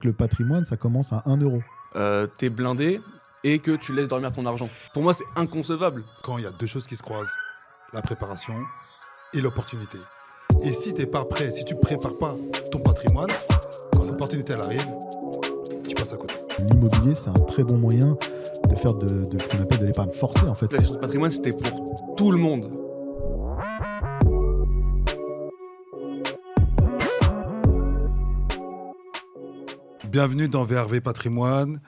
Le patrimoine, ça commence à 1 euro. T'es blindé et que tu laisses dormir ton argent. Pour moi, c'est inconcevable. Quand il y a deux choses qui se croisent, la préparation et l'opportunité. Et si t'es pas prêt, si tu prépares pas ton patrimoine, quand l'opportunité elle arrive, tu passes à côté. L'immobilier, c'est un très bon moyen de faire de ce qu'on appelle de l'épargne forcée, en fait. La gestion de patrimoine, c'était pour tout le monde. Bienvenue dans VRV Patrimoine.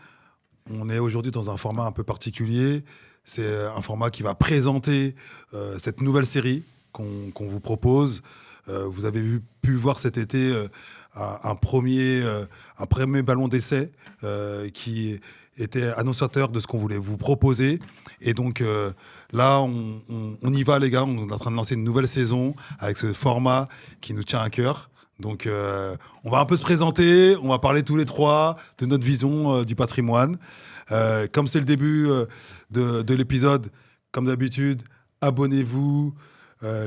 On est aujourd'hui dans un format un peu particulier. C'est un format qui va présenter cette nouvelle série qu'on vous propose. Vous avez pu voir cet été un premier ballon d'essai qui était annonciateur de ce qu'on voulait vous proposer. Et donc là, on y va les gars. On est en train de lancer une nouvelle saison avec ce format qui nous tient à cœur. Donc, on va un peu se présenter, on va parler tous les trois de notre vision du patrimoine. Comme c'est le début de l'épisode, comme d'habitude, abonnez-vous,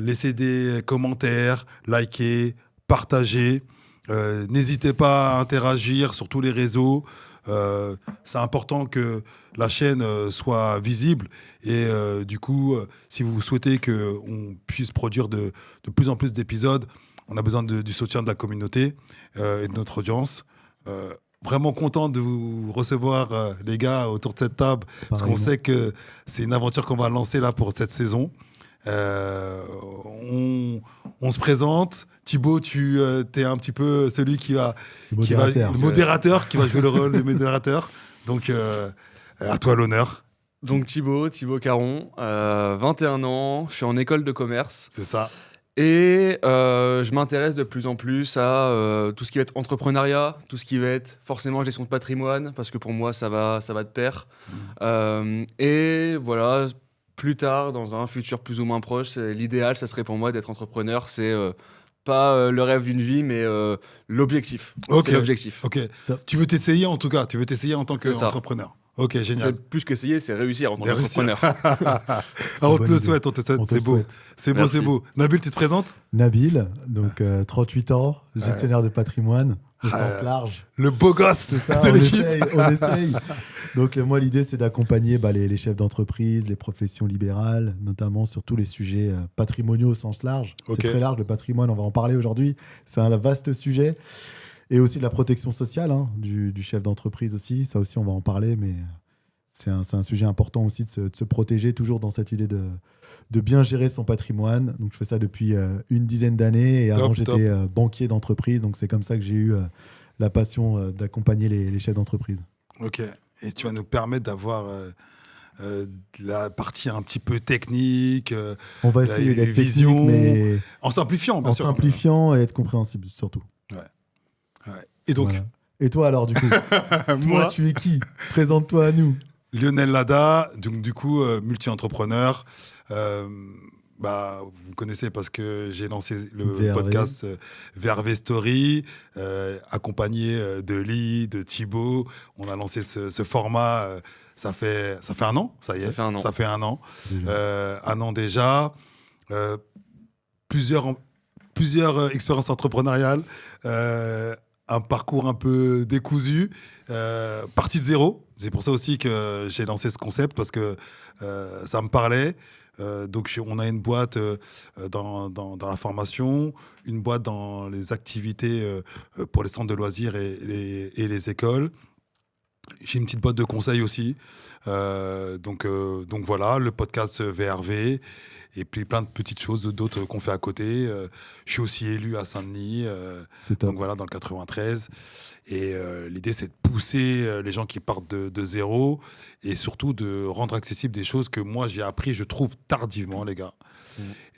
laissez des commentaires, likez, partagez. N'hésitez pas à interagir sur tous les réseaux. C'est important que la chaîne soit visible. Et du coup, si vous souhaitez qu'on puisse produire de plus en plus d'épisodes, on a besoin du soutien de la communauté et de notre audience. Vraiment content de vous recevoir, les gars, autour de cette table. Parce qu'on sait que c'est une aventure qu'on va lancer là pour cette saison. On se présente. Thibaut, tu es un petit peu celui le modérateur qui va jouer le rôle de modérateur. Donc, à toi l'honneur. Donc Thibaut Caron, 21 ans, je suis en école de commerce. C'est ça. Et je m'intéresse de plus en plus à tout ce qui va être entrepreneuriat, tout ce qui va être forcément gestion de patrimoine, parce que pour moi, ça va de pair. Et voilà, plus tard, dans un futur plus ou moins proche, l'idéal, ça serait pour moi d'être entrepreneur. C'est pas le rêve d'une vie, mais l'objectif. Okay. C'est l'objectif. Ok. Tu veux t'essayer en tout cas, tu veux t'essayer en tant qu'entrepreneur. Ok, génial. C'est plus qu'essayer, c'est réussir en tant qu'entrepreneur. On te le souhaite, c'est beau. C'est beau, c'est beau. Nabil, tu te présentes ? Nabil, donc 38 ans, gestionnaire de patrimoine au sens large. Le beau gosse c'est ça, de l'équipe. On essaye. Donc moi, l'idée, c'est d'accompagner les chefs d'entreprise, les professions libérales, notamment sur tous les sujets patrimoniaux au sens large. Okay. C'est très large, le patrimoine, on va en parler aujourd'hui. C'est un vaste sujet. Et aussi de la protection sociale du chef d'entreprise aussi. Ça aussi, on va en parler, mais c'est un sujet important aussi de se protéger, toujours dans cette idée de bien gérer son patrimoine. Donc, je fais ça depuis une dizaine d'années. Et avant, j'étais banquier d'entreprise. Donc, c'est comme ça que j'ai eu la passion d'accompagner les chefs d'entreprise. Ok. Et tu vas nous permettre d'avoir la partie un petit peu technique. On va essayer d'être technique, mais en simplifiant, bien sûr. En simplifiant et être compréhensible, surtout. Ouais. Et donc Et toi alors, du coup Toi, tu es qui ? Présente-toi à nous. Lionel Lada, donc du coup multi-entrepreneur. Vous connaissez parce que j'ai lancé le podcast VRV Story, accompagné de Lee, de Thibaut. On a lancé ce format. Ça fait 1 an, ça y est. Ça fait un an. 1 an déjà. Plusieurs expériences entrepreneuriales. Un parcours un peu décousu, parti de zéro. C'est pour ça aussi que j'ai lancé ce concept, parce que ça me parlait. Donc on a une boîte dans la formation, une boîte dans les activités pour les centres de loisirs et les écoles. J'ai une petite boîte de conseils aussi. Donc voilà, le podcast VRV. Et puis plein de petites choses d'autres qu'on fait à côté. Je suis aussi élu à Saint-Denis, donc voilà, dans le 93. Et l'idée, c'est de pousser les gens qui partent de zéro, et surtout de rendre accessible des choses que moi, j'ai appris, je trouve, tardivement, les gars.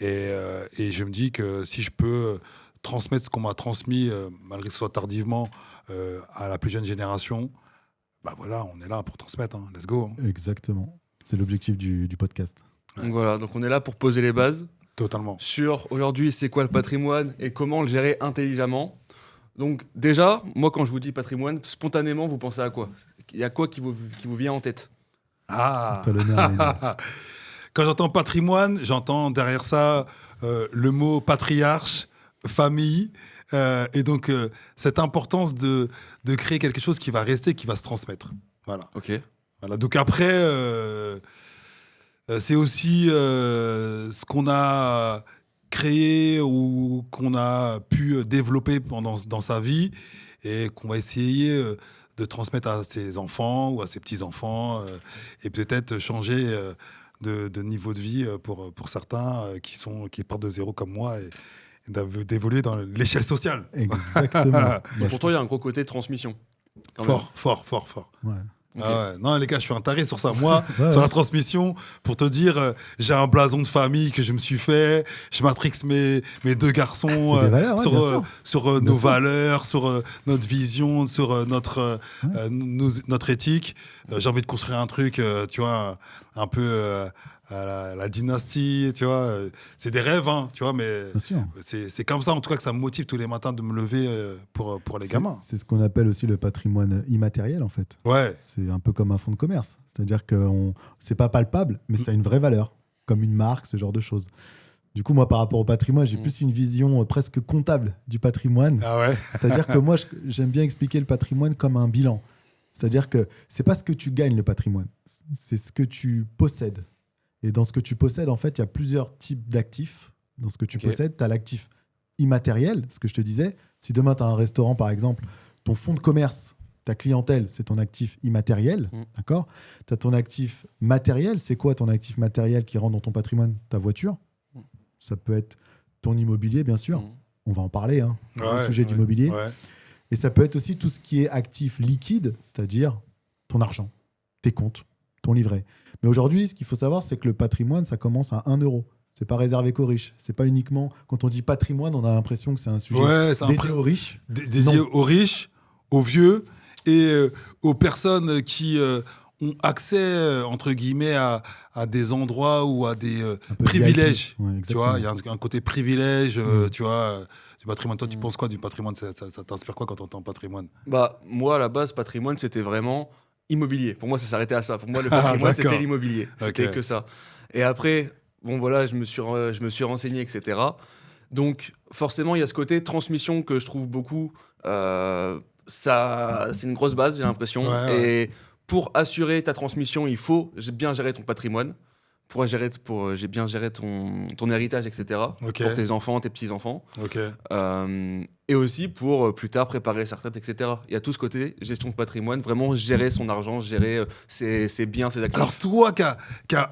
Et je me dis que si je peux transmettre ce qu'on m'a transmis, malgré que ce soit tardivement, à la plus jeune génération, voilà, on est là pour transmettre. Let's go. Exactement. C'est l'objectif du podcast. Donc voilà, donc on est là pour poser les bases. Totalement. Sur aujourd'hui, c'est quoi le patrimoine et comment le gérer intelligemment. Donc déjà, moi quand je vous dis patrimoine, spontanément, vous pensez à quoi ? Il y a quoi qui vous vient en tête ? Quand j'entends patrimoine, j'entends derrière ça le mot patriarche, famille, Et donc, cette importance de créer quelque chose qui va rester, qui va se transmettre. Voilà. Ok. Voilà. Donc après, c'est aussi ce qu'on a créé ou qu'on a pu développer dans sa vie et qu'on va essayer de transmettre à ses enfants ou à ses petits-enfants et peut-être changer de niveau de vie pour certains qui partent de zéro comme moi et d'évoluer dans l'échelle sociale. Exactement. Donc pour toi, il y a un gros côté transmission. Fort. Ouais. Ok. Ah ouais. Non, les gars, je suis un taré sur ça. Moi, Ouais, sur ouais. la transmission, pour te dire, j'ai un blason de famille que je me suis fait. Je matrixe mes deux garçons C'est des valeurs, ouais, sur, bien sûr. sur Bien nos sûr. valeurs, sur notre vision, sur notre éthique. J'ai envie de construire un truc, tu vois, un peu à la dynastie, tu vois. C'est des rêves, hein, tu vois, mais Bien sûr. c'est comme ça, en tout cas, que ça me motive tous les matins de me lever pour les gamins. C'est ce qu'on appelle aussi le patrimoine immatériel, en fait. Ouais. C'est un peu comme un fonds de commerce. C'est-à-dire que c'est pas palpable, mais ça a une vraie valeur, comme une marque, ce genre de choses. Du coup, moi, par rapport au patrimoine, j'ai plus une vision presque comptable du patrimoine. Ah ouais. C'est-à-dire que moi, j'aime bien expliquer le patrimoine comme un bilan. C'est-à-dire que c'est pas ce que tu gagnes, le patrimoine, c'est ce que tu possèdes. Et dans ce que tu possèdes, en fait, il y a plusieurs types d'actifs. Dans ce que tu possèdes, tu as l'actif immatériel, ce que je te disais. Si demain, tu as un restaurant, par exemple, ton fonds de commerce, ta clientèle, c'est ton actif immatériel. D'accord ? Tu as ton actif matériel. C'est quoi ton actif matériel qui rentre dans ton patrimoine ? Ta voiture. Ça peut être ton immobilier, bien sûr. On va en parler, hein, le sujet d'immobilier. Ouais. Et ça peut être aussi tout ce qui est actif liquide, c'est-à-dire ton argent, tes comptes, ton livret. Mais aujourd'hui, ce qu'il faut savoir, c'est que le patrimoine, ça commence à 1 euro. C'est pas réservé qu'aux riches. C'est pas uniquement... Quand on dit patrimoine, on a l'impression que c'est un sujet dédié aux riches. Dédié aux riches, aux vieux et aux personnes qui ont accès, entre guillemets, à des endroits ou à des privilèges. Ouais, tu vois, il y a un côté privilège, tu vois, du patrimoine. Toi, tu penses quoi du patrimoine ? Ça t'inspire quoi quand tu entends patrimoine ? Bah, moi, à la base, patrimoine, c'était vraiment immobilier. Pour moi, ça s'arrêtait à ça. Pour moi, le patrimoine, c'était l'immobilier. C'était que ça. Et après, bon, voilà, je me suis renseigné, etc. Donc, forcément, il y a ce côté transmission que je trouve beaucoup. C'est une grosse base, j'ai l'impression. Et pour assurer ta transmission, il faut bien gérer ton patrimoine. Pour bien gérer ton héritage, etc. Pour tes enfants, tes petits-enfants. Et aussi pour plus tard préparer sa retraite, etc. Il y a tout ce côté gestion de patrimoine, vraiment gérer son argent, gérer ses biens, ses actifs. Alors toi qui as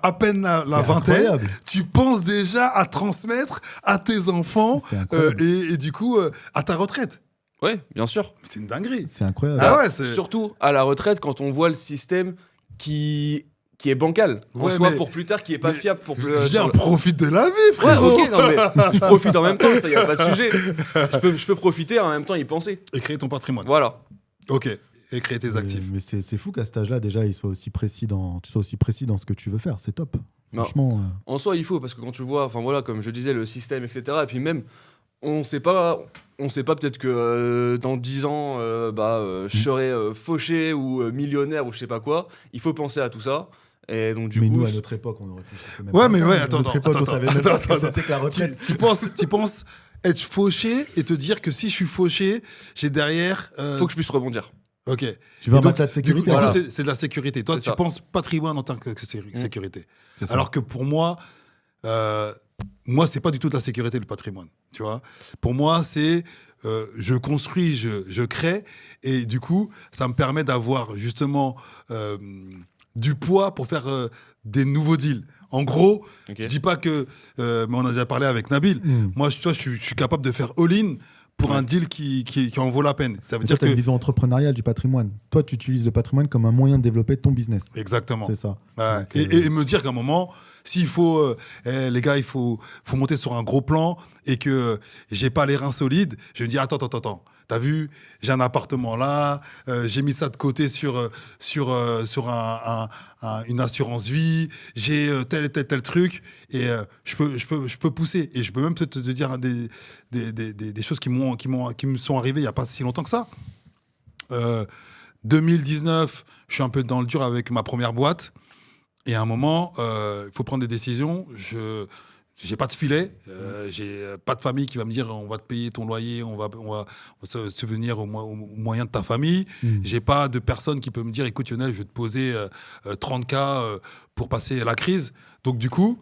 à peine la vingtaine, tu penses déjà à transmettre à tes enfants et du coup à ta retraite. Oui, bien sûr. C'est une dinguerie. C'est incroyable. Ah ouais, surtout à la retraite, quand on voit le système qui est bancal, en soi, pour plus tard, qui est pas fiable. Profite de la vie, frérot. Ouais, ok, non, mais je profite en même temps, ça y a pas de sujet. Je peux profiter en même temps y penser. Et créer ton patrimoine. Voilà. Ok. Et créer tes actifs. Mais c'est fou qu'à cet âge-là, déjà, tu sois aussi précis dans ce que tu veux faire. C'est top. Franchement. En soi, il faut, parce que quand tu vois, enfin voilà, comme je disais, le système, etc. Et puis même, on sait pas peut-être que dans 10 ans, je serai fauché ou millionnaire ou je sais pas quoi. Il faut penser à tout ça. Et donc, mais nous, à notre époque, on ne réfléchissait même pas. Ouais, mais ouais, à notre époque, on savait même pas ce que c'était que la retraite. Tu penses être fauché et te dire que si je suis fauché, j'ai derrière. Faut que je puisse rebondir. Ok. Tu veux un matelas de sécurité. Du coup, c'est de la sécurité. Toi, tu penses patrimoine en tant que sécurité. Alors que pour moi, c'est pas du tout de la sécurité, le patrimoine. Tu vois, pour moi, c'est je construis, je crée, et du coup, ça me permet d'avoir justement du poids pour faire des nouveaux deals. En gros, je dis pas que, mais on a déjà parlé avec Nabil. Moi, je suis capable de faire all-in pour un deal qui en vaut la peine. Ça veut dire que tu as une vision entrepreneuriale du patrimoine. Toi, tu utilises le patrimoine comme un moyen de développer ton business. Exactement. C'est ça. Ouais. Donc, et me dire qu'à un moment, s'il faut, les gars, il faut monter sur un gros plan et que j'ai pas les reins solides, je me dis attends. T'as vu, j'ai un appartement là, j'ai mis ça de côté sur une assurance vie, j'ai tel truc, et je peux pousser. Et je peux même peut-être te dire des choses qui me sont arrivées il n'y a pas si longtemps que ça. 2019, je suis un peu dans le dur avec ma première boîte, et à un moment, il faut prendre des décisions. j'ai pas de filet, j'ai pas de famille qui va me dire on va te payer ton loyer, on va se subvenir au moyen de ta famille. J'ai pas de personne qui peut me dire écoute Lionel, je vais te poser 30K pour passer la crise. Donc du coup,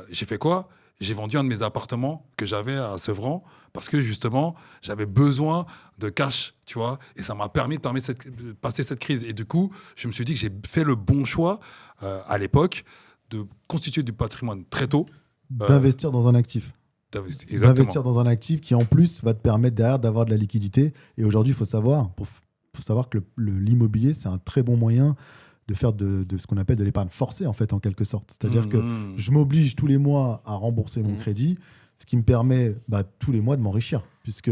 j'ai fait quoi ? J'ai vendu un de mes appartements que j'avais à Sevran parce que justement, j'avais besoin de cash, tu vois, et ça m'a permis de passer cette crise. Et du coup, je me suis dit que j'ai fait le bon choix à l'époque de constituer du patrimoine très tôt. D'investir dans un actif. Exactement. D'investir dans un actif qui, en plus, va te permettre derrière d'avoir de la liquidité. Et aujourd'hui, il faut savoir que l'immobilier, c'est un très bon moyen de faire de ce qu'on appelle de l'épargne forcée, en fait, en quelque sorte. C'est-à-dire que je m'oblige tous les mois à rembourser mon crédit, ce qui me permet tous les mois de m'enrichir, puisque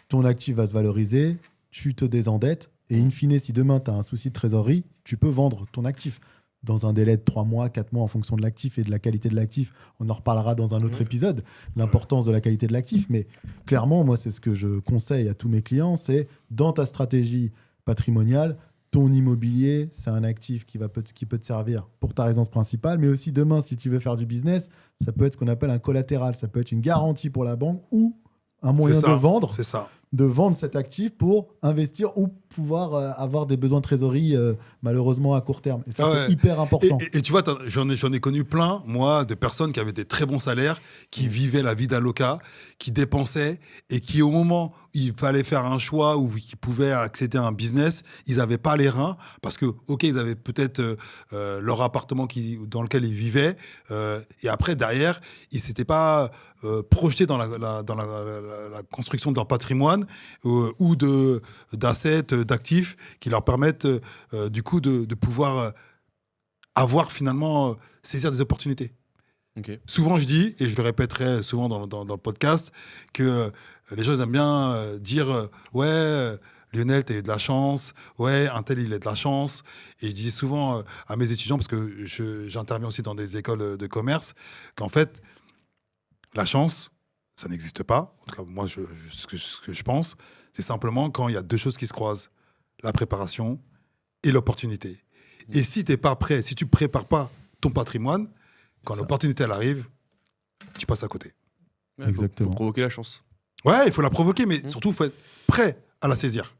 ton actif va se valoriser, tu te désendettes, et in fine, si demain, tu as un souci de trésorerie, tu peux vendre ton actif dans un délai de 3 mois, 4 mois, en fonction de l'actif et de la qualité de l'actif. On en reparlera dans un autre épisode, l'importance de la qualité de l'actif. Mais clairement, moi, c'est ce que je conseille à tous mes clients, c'est dans ta stratégie patrimoniale, ton immobilier, c'est un actif qui peut te servir pour ta résidence principale, mais aussi demain, si tu veux faire du business, ça peut être ce qu'on appelle un collatéral. Ça peut être une garantie pour la banque ou un moyen de vendre cet actif pour investir ou pouvoir avoir des besoins de trésorerie malheureusement à court terme. Et ça, c'est hyper important. Et tu vois, j'en ai connu plein, moi, de personnes qui avaient des très bons salaires, qui vivaient la vie d'un loca, qui dépensaient et qui, au moment où il fallait faire un choix ou qui pouvaient accéder à un business, ils n'avaient pas les reins parce que, OK, ils avaient peut-être leur appartement dans lequel ils vivaient et après, derrière, ils ne s'étaient pas projetés dans la construction de leur patrimoine ou d'assets, d'actifs qui leur permettent du coup de pouvoir avoir finalement saisir des opportunités. Okay. Souvent je dis, et je le répéterai souvent dans le podcast, que les gens aiment bien dire ouais Lionel t'as eu de la chance, ouais un tel il a de la chance, et je dis souvent à mes étudiants, parce que j'interviens aussi dans des écoles de commerce, qu'en fait la chance ça n'existe pas, en tout cas moi ce que je pense, c'est simplement quand il y a deux choses qui se croisent, la préparation et l'opportunité. Et si tu n'es pas prêt, si tu ne prépares pas ton patrimoine, quand l'opportunité elle arrive, tu passes à côté. Ouais, exactement. Faut provoquer la chance. Ouais, il faut la provoquer, mais surtout, il faut être prêt à la saisir.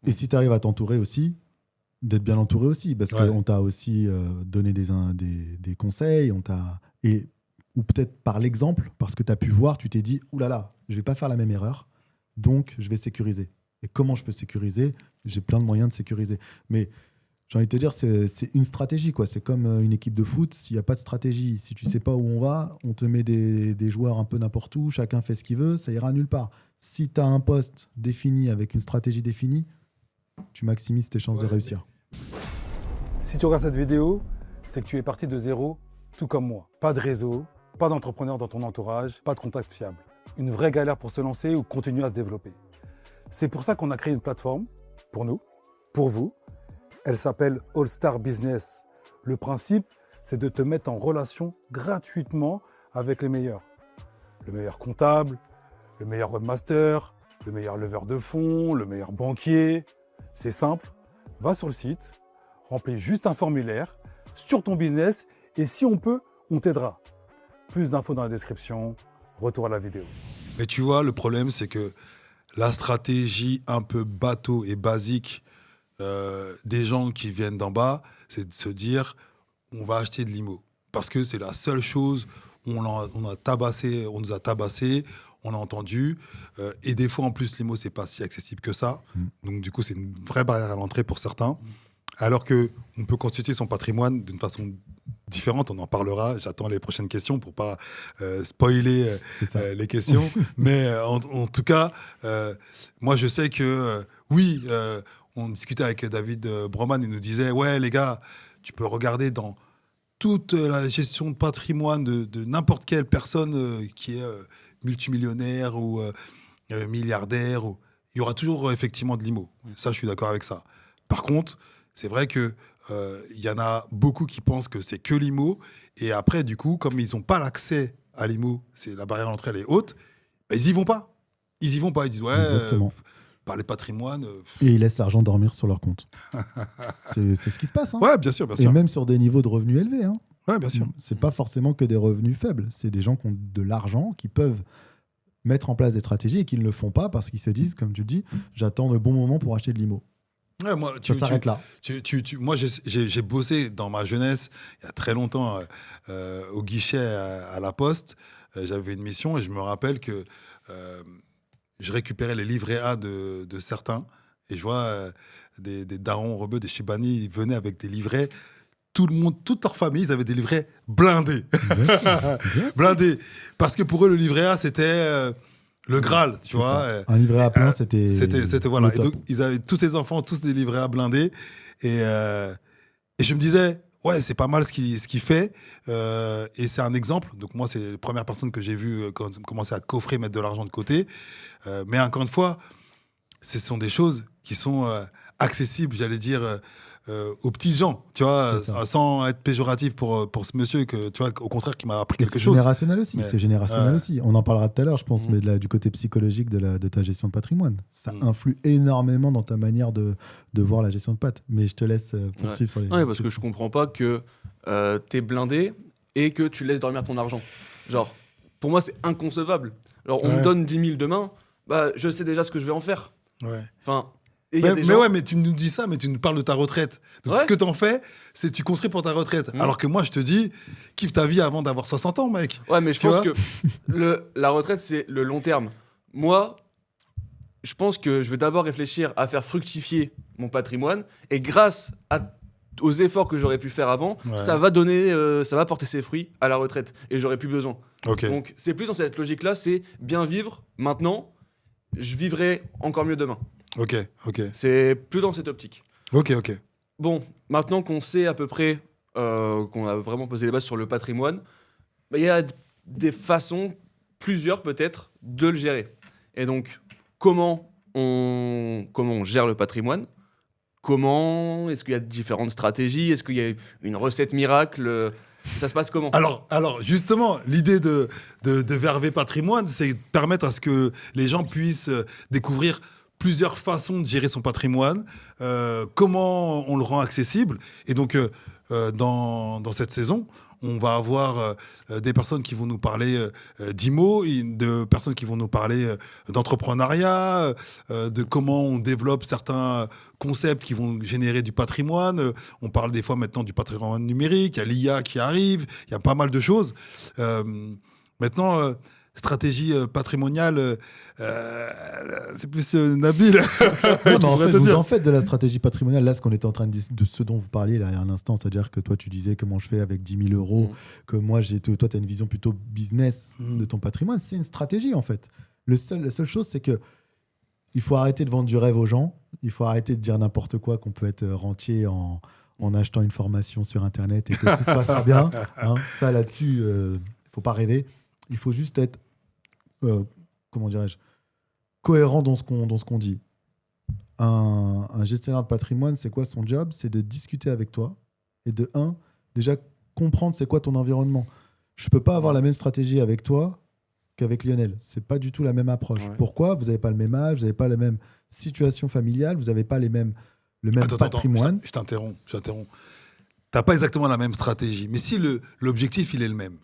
Et si tu arrives à t'entourer aussi, d'être bien entouré aussi, parce qu'on t'a aussi donné des conseils, ou peut-être par l'exemple, parce que tu as pu voir, tu t'es dit, oulala, je ne vais pas faire la même erreur, donc je vais sécuriser. Et comment je peux sécuriser ? J'ai plein de moyens de sécuriser. Mais j'ai envie de te dire, c'est une stratégie, quoi. C'est comme une équipe de foot. S'il n'y a pas de stratégie, si tu ne sais pas où on va, on te met des joueurs un peu n'importe où, chacun fait ce qu'il veut, ça ira nulle part. Si tu as un poste défini avec une stratégie définie, tu maximises tes chances de réussir. Si tu regardes cette vidéo, c'est que tu es parti de zéro, tout comme moi. Pas de réseau, pas d'entrepreneur dans ton entourage, pas de contact fiable. Une vraie galère pour se lancer ou continuer à se développer. C'est pour ça qu'on a créé une plateforme, pour nous, pour vous. Elle s'appelle All Star Business. Le principe, c'est de te mettre en relation gratuitement avec les meilleurs. Le meilleur comptable, le meilleur webmaster, le meilleur leveur de fonds, le meilleur banquier. C'est simple, va sur le site, remplis juste un formulaire sur ton business et si on peut, on t'aidera. Plus d'infos dans la description, retour à la vidéo. Mais tu vois, le problème, c'est que la stratégie un peu bateau et basique des gens qui viennent d'en bas, c'est de se dire on va acheter de l'IMO. Parce que c'est la seule chose où on nous a tabassé, on a entendu. Et des fois, en plus, l'IMO, c'est pas si accessible que ça. Donc, du coup, c'est une vraie barrière à l'entrée pour certains. Alors qu'on peut constituer son patrimoine d'une façon différente. On en parlera. J'attends les prochaines questions pour pas spoiler les questions. Mais en tout cas, moi, je sais que oui, on discutait avec David Broman. Il nous disait, ouais, les gars, tu peux regarder dans toute la gestion de patrimoine de n'importe quelle personne qui est multimillionnaire ou milliardaire. Il y aura toujours effectivement de l'IMO. Ça, je suis d'accord avec ça. Par contre, c'est vrai qu'il y en a beaucoup qui pensent que c'est que l'IMO. Et après, du coup, comme ils n'ont pas l'accès à l'IMO, c'est la barrière d'entrée, elle est haute, bah, ils n'y vont pas. Ils n'y vont pas. Ils disent, ouais, par les patrimoines. Et ils laissent l'argent dormir sur leur compte. C'est ce qui se passe. Hein. Ouais, bien sûr. Et même sur des niveaux de revenus élevés. Hein. Ouais, bien sûr. C'est pas forcément que des revenus faibles. C'est des gens qui ont de l'argent, qui peuvent mettre en place des stratégies et qui ne le font pas parce qu'ils se disent, comme tu le dis, j'attends le bon moment pour acheter de l'IMO. Ouais, moi, Ça s'arrête là. Moi, j'ai bossé dans ma jeunesse, il y a très longtemps, au guichet à la Poste. J'avais une mission et je me rappelle que je récupérais les livrets A de certains. Et je vois des darons rebeux, des Chibani, ils venaient avec des livrets. Tout le monde, toute leur famille, ils avaient des livrets blindés. Bien sûr. Blindés. Parce que pour eux, le livret A, c'était le Graal, tu vois. Un livret A plein, c'était voilà. le Et top. donc, ils avaient tous ces enfants, tous des livrets A blindés. Et je me disais, ouais, c'est pas mal ce qu'il fait. Et c'est un exemple. Donc, moi, c'est la première personne que j'ai vue commencer à coffrer, mettre de l'argent de côté. Mais encore une fois, ce sont des choses qui sont accessibles, j'allais dire, aux petits gens, tu vois, sans être péjoratif pour ce monsieur, que, tu vois, au contraire, qui m'a appris quelque chose. Générationnel aussi, Mais, c'est générationnel aussi. On en parlera tout à l'heure, je pense, mais du côté psychologique de ta gestion de patrimoine. Ça influe énormément dans ta manière de voir la gestion de patte. Mais je te laisse poursuivre sur les... Non, parce que je comprends pas que t'es blindé et que tu laisses dormir ton argent. Genre, pour moi, c'est inconcevable. Alors, on me donne 10 000 demain, bah, je sais déjà ce que je vais en faire. Ouais. Enfin... Mais tu nous dis ça, mais tu nous parles de ta retraite. Donc ce que t'en fais, c'est tu construis pour ta retraite. Alors que moi, je te dis, kiffe ta vie avant d'avoir 60 ans, mec. Ouais, mais je pense que la retraite, c'est le long terme. Moi, je pense que je vais d'abord réfléchir à faire fructifier mon patrimoine. Et grâce aux efforts que j'aurais pu faire avant, ça va porter ses fruits à la retraite. Et j'aurai plus besoin. Okay. Donc, c'est plus dans cette logique-là, c'est bien vivre maintenant. Je vivrai encore mieux demain. Ok. C'est plus dans cette optique. Ok. Bon, maintenant qu'on sait à peu près, qu'on a vraiment posé les bases sur le patrimoine, il y a des façons, plusieurs peut-être, de le gérer. Et donc, comment on gère le patrimoine ? Est-ce qu'il y a différentes stratégies ? Est-ce qu'il y a une recette miracle ? Ça se passe comment ? Alors, justement, l'idée de Vervé Patrimoine, c'est de permettre à ce que les gens puissent découvrir plusieurs façons de gérer son patrimoine, comment on le rend accessible. Et donc, dans cette saison, on va avoir des personnes qui vont nous parler d'IMO, de personnes qui vont nous parler d'entrepreneuriat, de comment on développe certains concepts qui vont générer du patrimoine. On parle des fois maintenant du patrimoine numérique, il y a l'IA qui arrive, il y a pas mal de choses. Maintenant, stratégie patrimoniale, c'est plus Nabil. Non, mais en fait, vous en faites de la stratégie patrimoniale. Là, ce qu'on était en train de ce dont vous parliez là, il y a un instant, c'est-à-dire que toi, tu disais comment je fais avec 10 000 euros, que moi, toi, tu as une vision plutôt business de ton patrimoine. C'est une stratégie, en fait. La seule chose, c'est que il faut arrêter de vendre du rêve aux gens. Il faut arrêter de dire n'importe quoi, qu'on peut être rentier en achetant une formation sur Internet et que tout se passera bien. Hein. Ça, là-dessus, il ne faut pas rêver. Il faut juste être, comment dirais-je, cohérent dans ce qu'on dit. Un gestionnaire de patrimoine, c'est quoi son job ? C'est de discuter avec toi et déjà comprendre c'est quoi ton environnement. Je ne peux pas avoir la même stratégie avec toi qu'avec Lionel. Ce n'est pas du tout la même approche. Ouais. Pourquoi ? Vous n'avez pas le même âge, vous n'avez pas la même situation familiale, vous n'avez pas le même patrimoine. Je t'interromps. Tu n'as pas exactement la même stratégie. Mais si l'objectif, il est le même.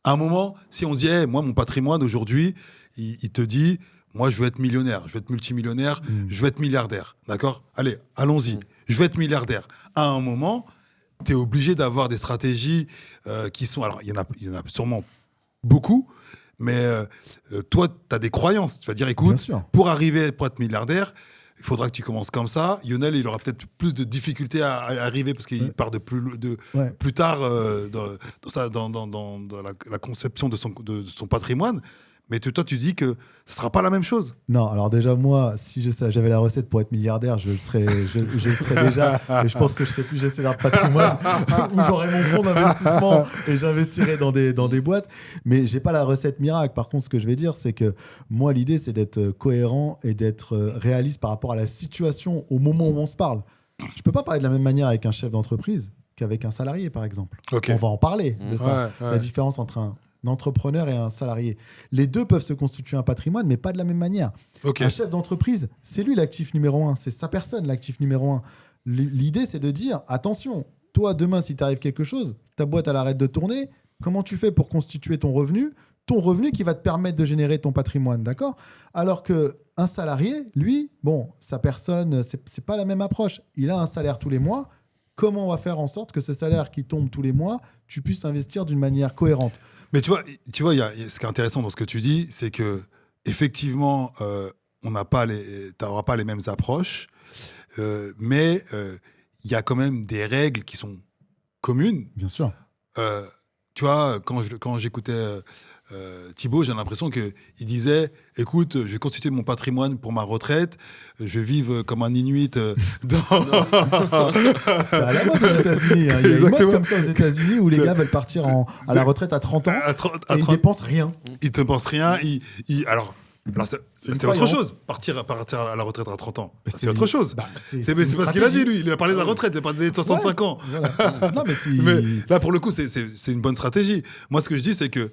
À un moment, si on dit, hey, moi, mon patrimoine aujourd'hui, il te dit, moi, je veux être millionnaire, je veux être multimillionnaire, je veux être milliardaire. D'accord ? Allez, allons-y. Je veux être milliardaire. À un moment, tu es obligé d'avoir des stratégies qui sont... Alors, il y en a sûrement beaucoup, mais toi, tu as des croyances. Tu vas dire, écoute, pour être milliardaire, il faudra que tu commences comme ça. Lionel, il aura peut-être plus de difficultés à arriver parce qu'il part de plus tard dans la conception de son patrimoine. Mais toi, tu dis que ce ne sera pas la même chose. Non, alors déjà, moi, si j'avais la recette pour être milliardaire, je le serais déjà. Et je pense que je serais plus gestionnaire de patrimoine où j'aurais mon fonds d'investissement et j'investirais dans des boîtes. Mais je n'ai pas la recette miracle. Par contre, ce que je vais dire, c'est que moi, l'idée, c'est d'être cohérent et d'être réaliste par rapport à la situation au moment où on se parle. Je ne peux pas parler de la même manière avec un chef d'entreprise qu'avec un salarié, par exemple. Okay. On va en parler de ça. La différence entre un entrepreneur et un salarié. Les deux peuvent se constituer un patrimoine, mais pas de la même manière. Okay. Un chef d'entreprise, c'est lui l'actif numéro 1. C'est sa personne l'actif numéro 1. L'idée, c'est de dire, attention, Toi, demain, si t'arrive quelque chose, ta boîte, elle arrête de tourner. Comment tu fais pour constituer ton revenu qui va te permettre de générer ton patrimoine, d'accord ? Alors qu'un salarié, lui, bon, sa personne, c'est pas la même approche. Il a un salaire tous les mois. Comment on va faire en sorte que ce salaire qui tombe tous les mois, tu puisses l'investir d'une manière cohérente ? Mais tu vois, ce qui est intéressant dans ce que tu dis, c'est que effectivement, t'auras pas les mêmes approches, mais il y a quand même des règles qui sont communes. Bien sûr. Tu vois, quand j'écoutais Thibaut, j'ai l'impression qu'il disait « Écoute, je vais constituer mon patrimoine pour ma retraite, je vais vivre comme un Inuit dans... » C'est à la mode aux États-Unis. Hein. Il y a une mode comme ça aux États-Unis où les gars veulent partir à la retraite à 30 ans et ils dépensent rien. Ils ne dépensent rien. Alors c'est autre chose, partir à la retraite à 30 ans. C'est autre chose. C'est parce qu'il a dit, lui. Il a parlé de la retraite, il a parlé de 65 ans. Voilà. Non, mais là, pour le coup, c'est une bonne stratégie. Moi, ce que je dis, c'est que,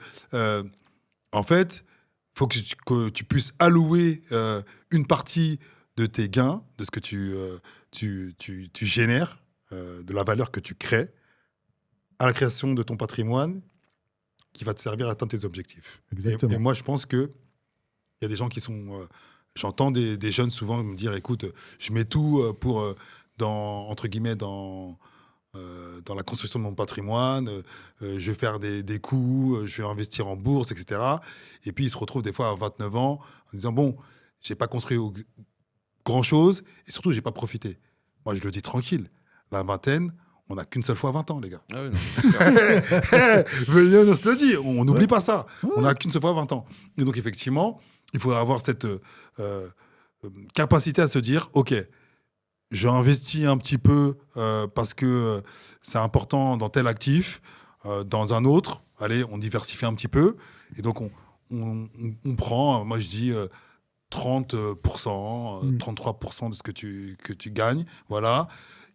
en fait, il faut que tu puisses allouer une partie de tes gains, de ce que tu génères, de la valeur que tu crées, à la création de ton patrimoine qui va te servir à atteindre tes objectifs. Exactement. Et moi, je pense que il y a des gens qui sont... j'entends des jeunes souvent me dire, écoute, je mets tout pour, entre guillemets, dans la construction de mon patrimoine, je vais faire des coups, je vais investir en bourse, etc. Et puis, ils se retrouvent des fois à 29 ans en disant, bon, je n'ai pas construit grand-chose et surtout, je n'ai pas profité. Moi, je le dis tranquille. La vingtaine, on n'a qu'une seule fois 20 ans, les gars. Ah oui, non. Mais on se le dit, on n'oublie pas ça. On n'a qu'une seule fois 20 ans. Et donc, effectivement, il faudrait avoir cette capacité à se dire, OK, j'ai investi un petit peu parce que c'est important dans tel actif, dans un autre. Allez, on diversifie un petit peu. Et donc, on prend, moi je dis 30%, 33% de ce que tu gagnes. Voilà.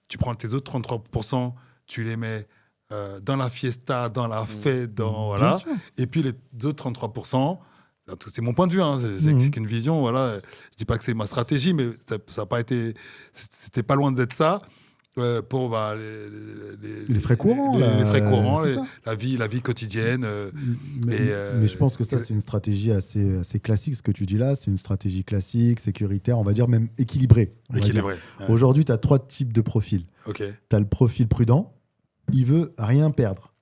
Tu prends tes autres 33%, tu les mets dans la fiesta, dans la fête, voilà. Et puis les autres 33%, c'est mon point de vue, hein, c'est qu'une vision, voilà. Je dis pas que c'est ma stratégie, mais ça a pas été, c'était pas loin d'être ça. Pour les frais courants, les frais courants, la vie quotidienne. Mais je pense que ça, c'est une stratégie assez classique, ce que tu dis là. C'est une stratégie classique, sécuritaire, on va dire même équilibrée. Ouais. Aujourd'hui, tu as 3 types de profils. Okay. Tu as le profil prudent, il veut rien perdre,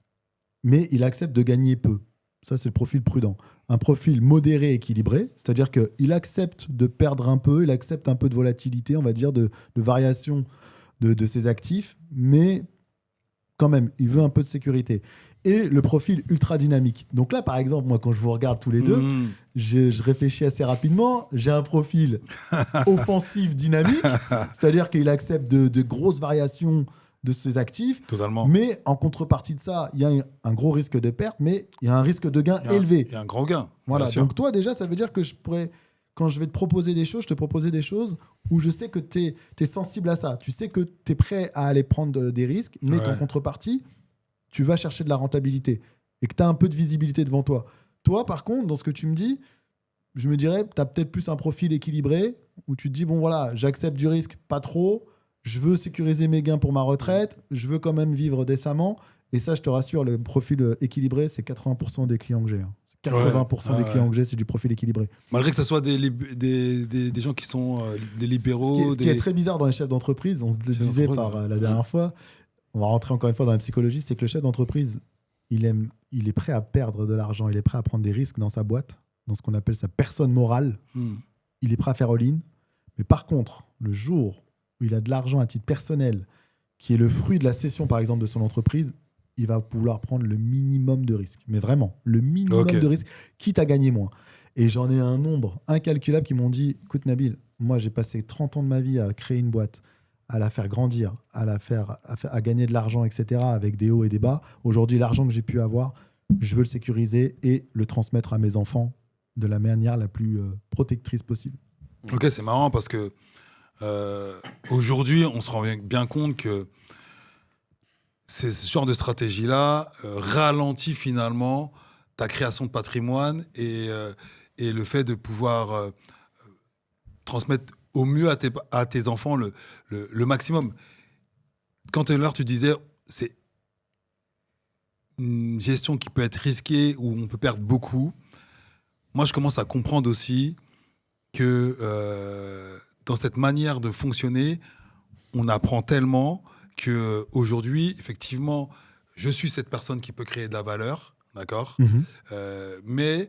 mais il accepte de gagner peu. Ça, c'est le profil prudent. Un profil modéré, équilibré, c'est-à-dire qu'il accepte de perdre un peu, il accepte un peu de volatilité, on va dire, de variation de ses actifs, mais quand même, il veut un peu de sécurité. Et le profil ultra dynamique. Donc là, par exemple, moi, quand je vous regarde tous les deux, je réfléchis assez rapidement. J'ai un profil offensif dynamique, c'est-à-dire qu'il accepte de grosses variations de ses actifs. Totalement. Mais en contrepartie de ça, il y a un gros risque de perte, mais il y a un risque de gain élevé. Il y a un gros gain. Voilà. Donc toi, déjà, ça veut dire que je pourrais... Quand je vais te proposer des choses, je te proposer des choses où je sais que tu es sensible à ça. Tu sais que tu es prêt à aller prendre des risques, mais qu'en contrepartie, tu vas chercher de la rentabilité et que tu as un peu de visibilité devant toi. Toi, par contre, dans ce que tu me dis, je me dirais, tu as peut-être plus un profil équilibré où tu te dis, bon voilà, j'accepte du risque, pas trop, je veux sécuriser mes gains pour ma retraite, je veux quand même vivre décemment. Et ça, je te rassure, le profil équilibré, c'est 80% des clients que j'ai. 80% des clients que j'ai, c'est du profil équilibré. Malgré que ce soit des gens qui sont des libéraux. Ce qui est très bizarre dans les chefs d'entreprise, on se le disait la dernière fois, on va rentrer encore une fois dans la psychologie, c'est que le chef d'entreprise, il est prêt à perdre de l'argent, il est prêt à prendre des risques dans sa boîte, dans ce qu'on appelle sa personne morale. Il est prêt à faire all-in. Mais par contre, le jour où il a de l'argent à titre personnel, qui est le fruit de la cession, par exemple, de son entreprise, il va pouvoir prendre le minimum de risques. Mais vraiment, le minimum de risques, quitte à gagner moins. Et j'en ai un nombre incalculable qui m'ont dit, écoute Nabil, moi j'ai passé 30 ans de ma vie à créer une boîte, à la faire grandir, à gagner de l'argent, etc., avec des hauts et des bas. Aujourd'hui, l'argent que j'ai pu avoir, je veux le sécuriser et le transmettre à mes enfants de la manière la plus protectrice possible. Ok, c'est marrant parce que aujourd'hui, on se rend bien compte que ce genre de stratégie-là ralentit finalement ta création de patrimoine et le fait de pouvoir transmettre au mieux à tes enfants le maximum. Quand tu es là, tu disais, c'est une gestion qui peut être risquée, où on peut perdre beaucoup. Moi, je commence à comprendre aussi que dans cette manière de fonctionner, on apprend tellement qu'aujourd'hui, effectivement, je suis cette personne qui peut créer de la valeur, d'accord. Mais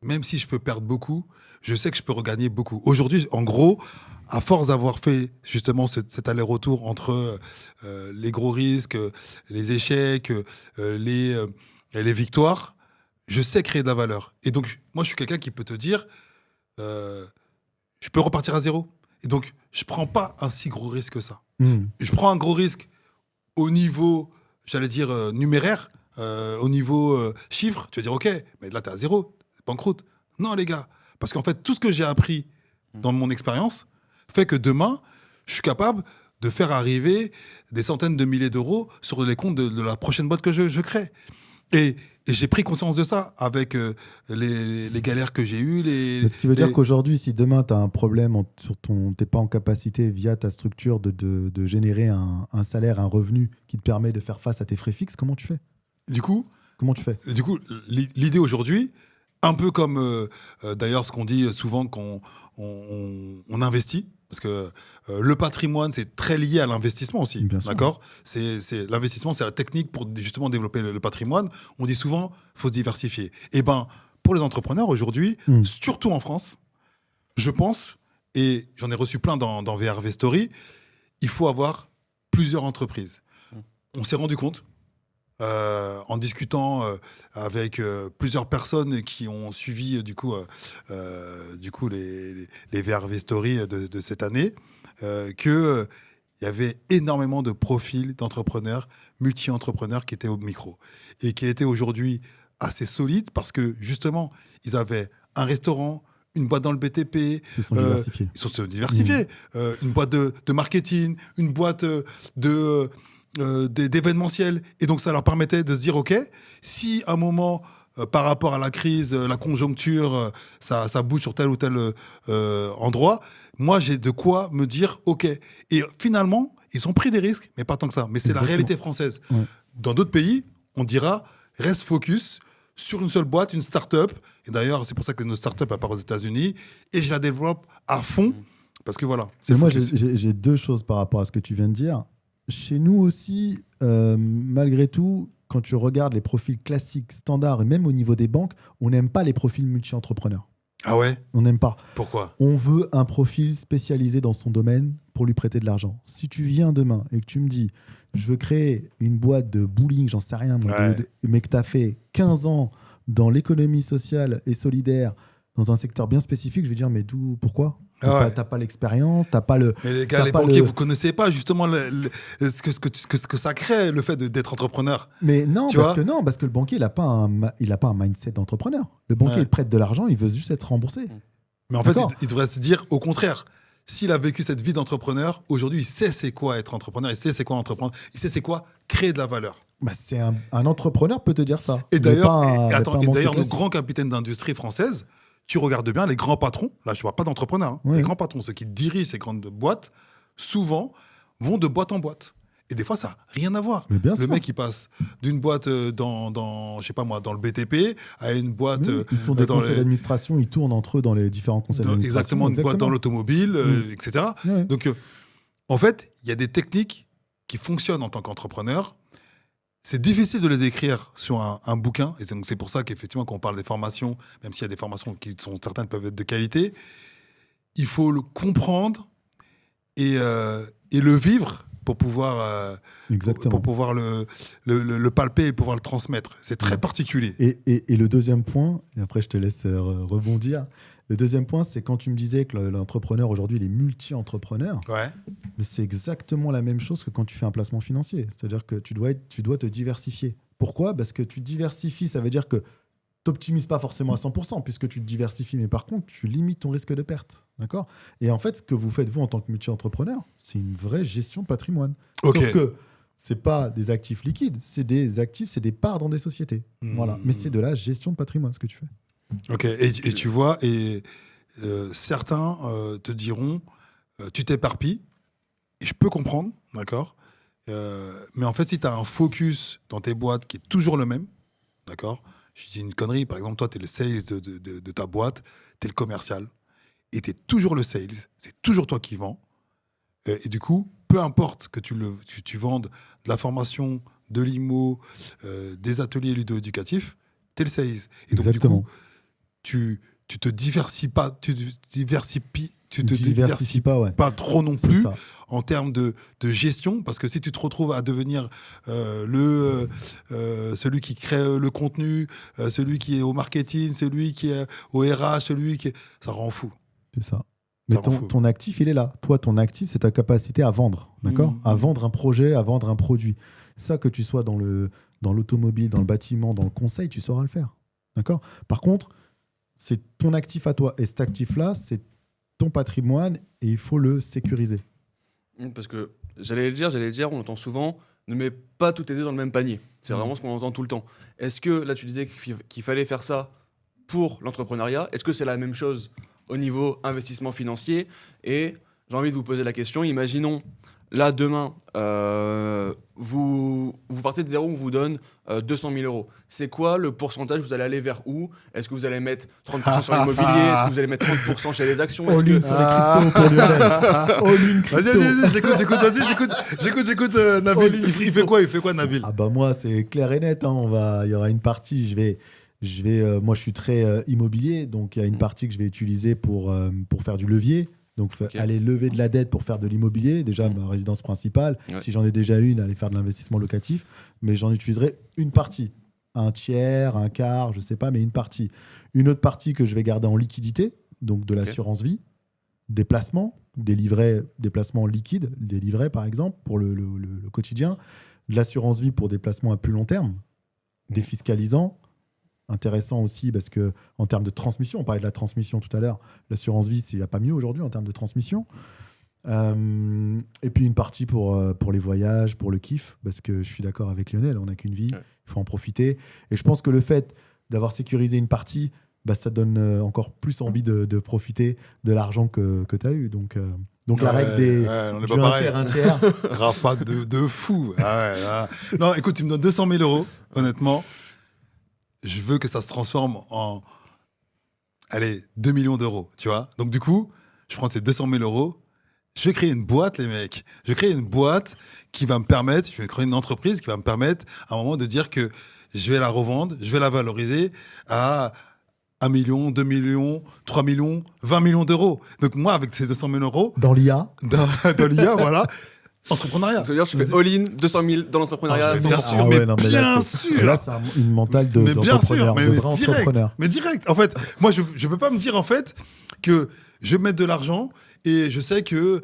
même si je peux perdre beaucoup, je sais que je peux regagner beaucoup. Aujourd'hui, en gros, à force d'avoir fait justement cet aller-retour entre les gros risques, les échecs, les victoires, je sais créer de la valeur. Et donc, moi, je suis quelqu'un qui peut te dire, je peux repartir à zéro. Et donc, je ne prends pas un si gros risque que ça. Je prends un gros risque au niveau, j'allais dire, numéraire, au niveau chiffre. Tu vas dire, OK, mais là, tu es à zéro, banqueroute. Non, les gars, parce qu'en fait, tout ce que j'ai appris dans mon expérience fait que demain, je suis capable de faire arriver des centaines de milliers d'euros sur les comptes de la prochaine boîte que je crée. Et j'ai pris conscience de ça avec les galères que j'ai eues. Mais ce qui veut dire qu'aujourd'hui, si demain tu as un problème, tu n'es pas en capacité via ta structure de générer un salaire, un revenu qui te permet de faire face à tes frais fixes, comment tu fais ? Comment tu fais ? Du coup, l'idée aujourd'hui, un peu comme d'ailleurs ce qu'on dit souvent quand on investit, parce que le patrimoine, c'est très lié à l'investissement aussi. D'accord ? L'investissement, c'est la technique pour justement développer le patrimoine. On dit souvent, il faut se diversifier. Et ben, pour les entrepreneurs aujourd'hui, surtout en France, je pense, et j'en ai reçu plein dans VRV Story, il faut avoir plusieurs entreprises. On s'est rendu compte, en discutant avec plusieurs personnes qui ont suivi du coup les VRV Story de cette année, qu'il y avait énormément de profils d'entrepreneurs, multi-entrepreneurs qui étaient au micro et qui étaient aujourd'hui assez solides parce que justement, ils avaient un restaurant, une boîte dans le BTP. Ils se sont diversifiés. Ils se sont diversifiés. Une boîte de marketing, une boîte d'événementiel. Et donc, ça leur permettait de se dire, OK, si à un moment, par rapport à la crise, la conjoncture, ça bouge sur tel ou tel endroit, moi, j'ai de quoi me dire, OK. Et finalement, ils ont pris des risques, mais pas tant que ça. Mais c'est la réalité française. Ouais. Dans d'autres pays, on dira, reste focus sur une seule boîte, une start-up. Et d'ailleurs, c'est pour ça que notre start-up part aux États-Unis. Et je la développe à fond. Parce que voilà. Moi, j'ai deux choses par rapport à ce que tu viens de dire. Chez nous aussi, malgré tout, quand tu regardes les profils classiques, standards, et même au niveau des banques, on n'aime pas les profils multi-entrepreneurs. Ah ouais ? On n'aime pas. Pourquoi ? On veut un profil spécialisé dans son domaine pour lui prêter de l'argent. Si tu viens demain et que tu me dis, je veux créer une boîte de bowling, j'en sais rien, moi, mais que tu as fait 15 ans dans l'économie sociale et solidaire, dans un secteur bien spécifique, je vais dire, mais pourquoi ? T'as pas l'expérience, t'as pas le... Mais les gars, les banquiers, vous connaissez pas justement ce que ça crée, le fait d'être entrepreneur. Mais non, parce que le banquier, il a pas un mindset d'entrepreneur. Le banquier, il prête de l'argent, il veut juste être remboursé. Mais en fait, il devrait se dire, au contraire, s'il a vécu cette vie d'entrepreneur, aujourd'hui, il sait c'est quoi être entrepreneur, il sait c'est quoi entreprendre, il sait c'est quoi créer de la valeur. Bah, c'est un entrepreneur peut te dire ça. Et d'ailleurs, nos grands capitaines d'industrie française, tu regardes bien, les grands patrons, là je ne parle pas d'entrepreneurs, les grands patrons, ceux qui dirigent ces grandes boîtes, souvent vont de boîte en boîte. Et des fois, ça n'a rien à voir. Le mec, il passe d'une boîte dans le BTP à une boîte... ils sont des conseils d'administration, ils tournent entre eux dans les différents conseils d'administration. Exactement, une boîte dans l'automobile, etc. Ouais. Donc, en fait, il y a des techniques qui fonctionnent en tant qu'entrepreneur. C'est difficile de les écrire sur un bouquin. Et donc, c'est pour ça qu'effectivement, quand on parle des formations, même s'il y a des formations qui sont certaines peuvent être de qualité, il faut le comprendre et le vivre pour pouvoir, le palper et pouvoir le transmettre. C'est très particulier. Et le deuxième point, et après je te laisse rebondir, le deuxième point, c'est quand tu me disais que l'entrepreneur aujourd'hui, il est multi-entrepreneur. Ouais. Mais c'est exactement la même chose que quand tu fais un placement financier. C'est-à-dire que tu dois te diversifier. Pourquoi ? Parce que tu diversifies, ça veut dire que tu n'optimises pas forcément à 100% puisque tu te diversifies, mais par contre, tu limites ton risque de perte. D'accord ? Et en fait, ce que vous faites, vous, en tant que multi-entrepreneur, c'est une vraie gestion de patrimoine. Okay. Sauf que ce n'est pas des actifs liquides, c'est des actifs, c'est des parts dans des sociétés. Voilà. Mais c'est de la gestion de patrimoine, ce que tu fais. Ok, et tu vois, certains te diront, tu t'éparpilles, et je peux comprendre, d'accord ? Mais en fait, si tu as un focus dans tes boîtes qui est toujours le même, d'accord? Je dis une connerie, par exemple, toi, tu es le sales de ta boîte, tu es le commercial, et tu es toujours le sales, c'est toujours toi qui vends. Et du coup, peu importe que tu vendes de la formation, de l'IMO, des ateliers ludo-éducatifs, tu es le sales. Et donc, Exactement. du coup, tu te diversifies pas, tu te diversifies pas, ouais. pas trop non C'est plus ça. en termes de gestion, parce que si tu te retrouves à devenir celui qui crée le contenu, celui qui est au marketing, celui qui est au RH, ça rend fou. C'est ça. Mais Ça rend fou. ton actif, il est là. Toi, ton actif, c'est ta capacité à vendre, d'accord? À vendre un projet, à vendre un produit. Ça, que tu sois dans l'automobile, dans le bâtiment, dans le conseil, tu sauras le faire, d'accord? Par contre, c'est ton actif à toi. Et cet actif-là, c'est ton patrimoine et il faut le sécuriser. Parce que j'allais le dire, on entend souvent, ne mets pas tous tes œufs dans le même panier. C'est vraiment ce qu'on entend tout le temps. Est-ce que, là tu disais qu'il fallait faire ça pour l'entrepreneuriat, est-ce que c'est la même chose au niveau investissement financier? Et j'ai envie de vous poser la question, imaginons, là demain, vous partez de zéro, on vous donne 200 000 euros. C'est quoi le pourcentage? Vous allez aller vers où? Est-ce que vous allez mettre 30% sur l'immobilier? Est-ce que vous allez mettre 30% chez les actions? All-in sur les cryptos pour Lionel. All-in crypto. Vas-y, j'écoute Nabil. Il fait quoi, Nabil? Ah bah moi, c'est clair et net. Hein. Il y aura une partie, moi, je suis très immobilier, donc il y a une partie que je vais utiliser pour faire du levier. Donc, aller lever de la dette pour faire de l'immobilier. Déjà, ma résidence principale. Ouais. Si j'en ai déjà une, aller faire de l'investissement locatif. Mais j'en utiliserai une partie. Un tiers, un quart, je ne sais pas, mais une partie. Une autre partie que je vais garder en liquidité, donc de l'assurance vie, des placements, des placements liquides, des livrets par exemple, pour le quotidien. De l'assurance vie pour des placements à plus long terme, défiscalisants. Intéressant aussi parce que en termes de transmission, on parlait de la transmission tout à l'heure, l'assurance vie, il n'y a pas mieux aujourd'hui en termes de transmission. Et puis une partie pour les voyages, pour le kiff, parce que je suis d'accord avec Lionel, on n'a qu'une vie, il faut en profiter. Et je pense que le fait d'avoir sécurisé une partie, ça donne encore plus envie de profiter de l'argent que tu as eu. Donc la règle des un tiers. Grave pas de fou. Non, écoute, tu me donnes 200 000 euros, honnêtement. Je veux que ça se transforme en 2 millions d'euros, tu vois. Donc, du coup, je prends ces 200 000 euros. Je vais créer une boîte, les mecs. Je vais créer une boîte qui va me permettre, je vais créer une entreprise qui va me permettre à un moment de dire que je vais la revendre, je vais la valoriser à 1 million, 2 millions, 3 millions, 20 millions d'euros. Donc, moi, avec ces 200 000 euros... Dans l'IA. Dans l'IA, voilà. Entrepreneuriat. Ça veut dire que tu fais all-in 200 000 dans l'entrepreneuriat. Bien sûr, bien sûr. Là, c'est une mentale d'entrepreneur, de vrai entrepreneur. Mais direct. En fait, moi, je ne peux pas me dire en fait que je vais mettre de l'argent et je sais que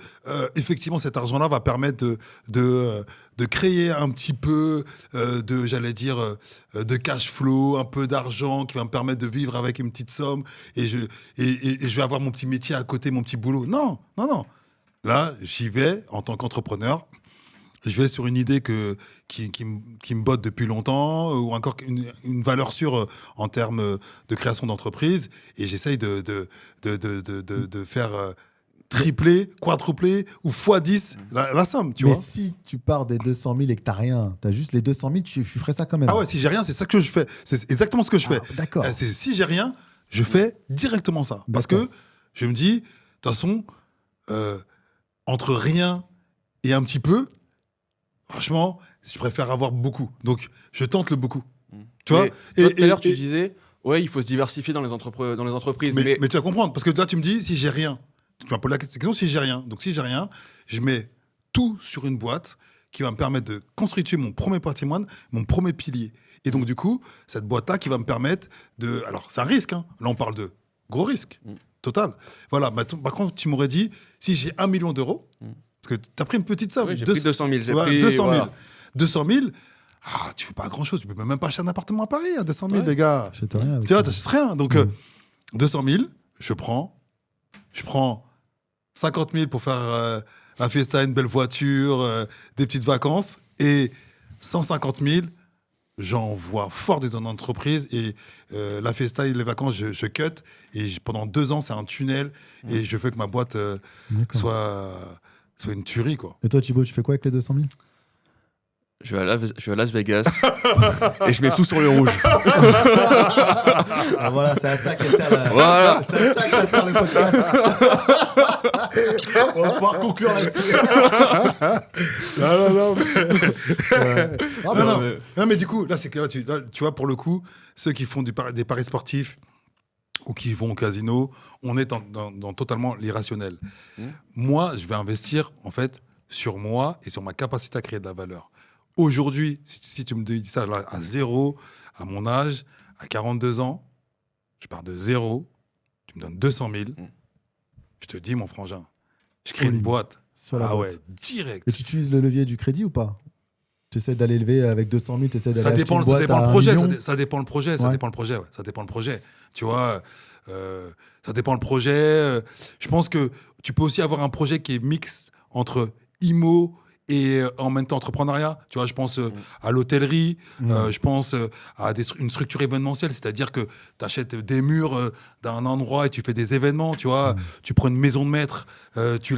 effectivement cet argent-là va permettre de créer un petit peu de cash flow, un peu d'argent qui va me permettre de vivre avec une petite somme et je vais avoir mon petit métier à côté, mon petit boulot. Non. Là, j'y vais en tant qu'entrepreneur. Je vais sur une idée qui me botte depuis longtemps ou encore une valeur sûre en termes de création d'entreprise. Et j'essaye de faire tripler, quadrupler ou x10 la somme, tu vois. Mais si tu pars des 200 000 et que tu n'as rien, tu as juste les 200 000, tu ferais ça quand même. Ah ouais, si j'ai rien, c'est ça que je fais. C'est exactement ce que je fais. D'accord. Si j'ai rien, je fais directement ça. Parce que je me dis, de toute façon... entre rien et un petit peu, franchement, je préfère avoir beaucoup. Donc, je tente le beaucoup. Tu vois ? Tout à l'heure, tu disais, il faut se diversifier dans les entreprises. Mais tu vas comprendre, parce que là, tu me dis, si j'ai rien, tu vas me poser la question, si j'ai rien. Donc, si j'ai rien, je mets tout sur une boîte qui va me permettre de constituer mon premier patrimoine, mon premier pilier. Et donc, du coup, cette boîte-là qui va me permettre de... Alors, c'est un risque, hein. Là, on parle de gros risque. Total. Voilà. Par contre, tu m'aurais dit, si j'ai 1 million d'euros, parce que tu as pris une petite somme. Oui, j'ai pris 200 000. J'ai pris 200 000. 200 000, tu fais pas grand-chose. Tu peux même pas acheter un appartement à Paris, à 200 000, les gars. J'achète rien. Tu vois, t'achètes rien. Donc, 200 000, je prends 50 000 pour faire un fiesta, une belle voiture, des petites vacances. Et 150 000, j'envoie fort dans une entreprise et la fiesta et les vacances, je cut. Et pendant 2 ans, c'est un tunnel et je veux que ma boîte soit une tuerie, quoi. Et toi, Thibaut, tu fais quoi avec les 200 000 ? Je vais à Las Vegas et je mets tout sur le rouge. Ah, voilà, c'est à ça que sert c'est à ça que ça sert le podcast. On va pouvoir conclure là-dessus. Non, mais du coup, là, c'est que là, tu vois, pour le coup, ceux qui font des paris sportifs ou qui vont au casino, on est dans totalement l'irrationnel. Moi, je vais investir, en fait, sur moi et sur ma capacité à créer de la valeur. Aujourd'hui, si tu me dis ça là, à zéro, à mon âge, à 42 ans, je pars de zéro, tu me donnes 200 000, je te dis, mon frangin, je crée une boîte. Ouais, direct. Et tu utilises le levier du crédit ou pas? Tu essaies d'aller lever avec 200 000, tu essaies d'aller acheter une boîte ça dépend à le projet, 1 million. ça dépend le projet, ça dépend le projet, ouais. Ça dépend le projet. Tu vois, ça dépend le projet. Je pense que tu peux aussi avoir un projet qui est mix entre IMO et en même temps entrepreneuriat. Tu vois, je pense à l'hôtellerie, je pense à une structure événementielle, c'est-à-dire que tu achètes des murs d'un endroit et tu fais des événements, tu vois. Tu prends une maison de maître, tu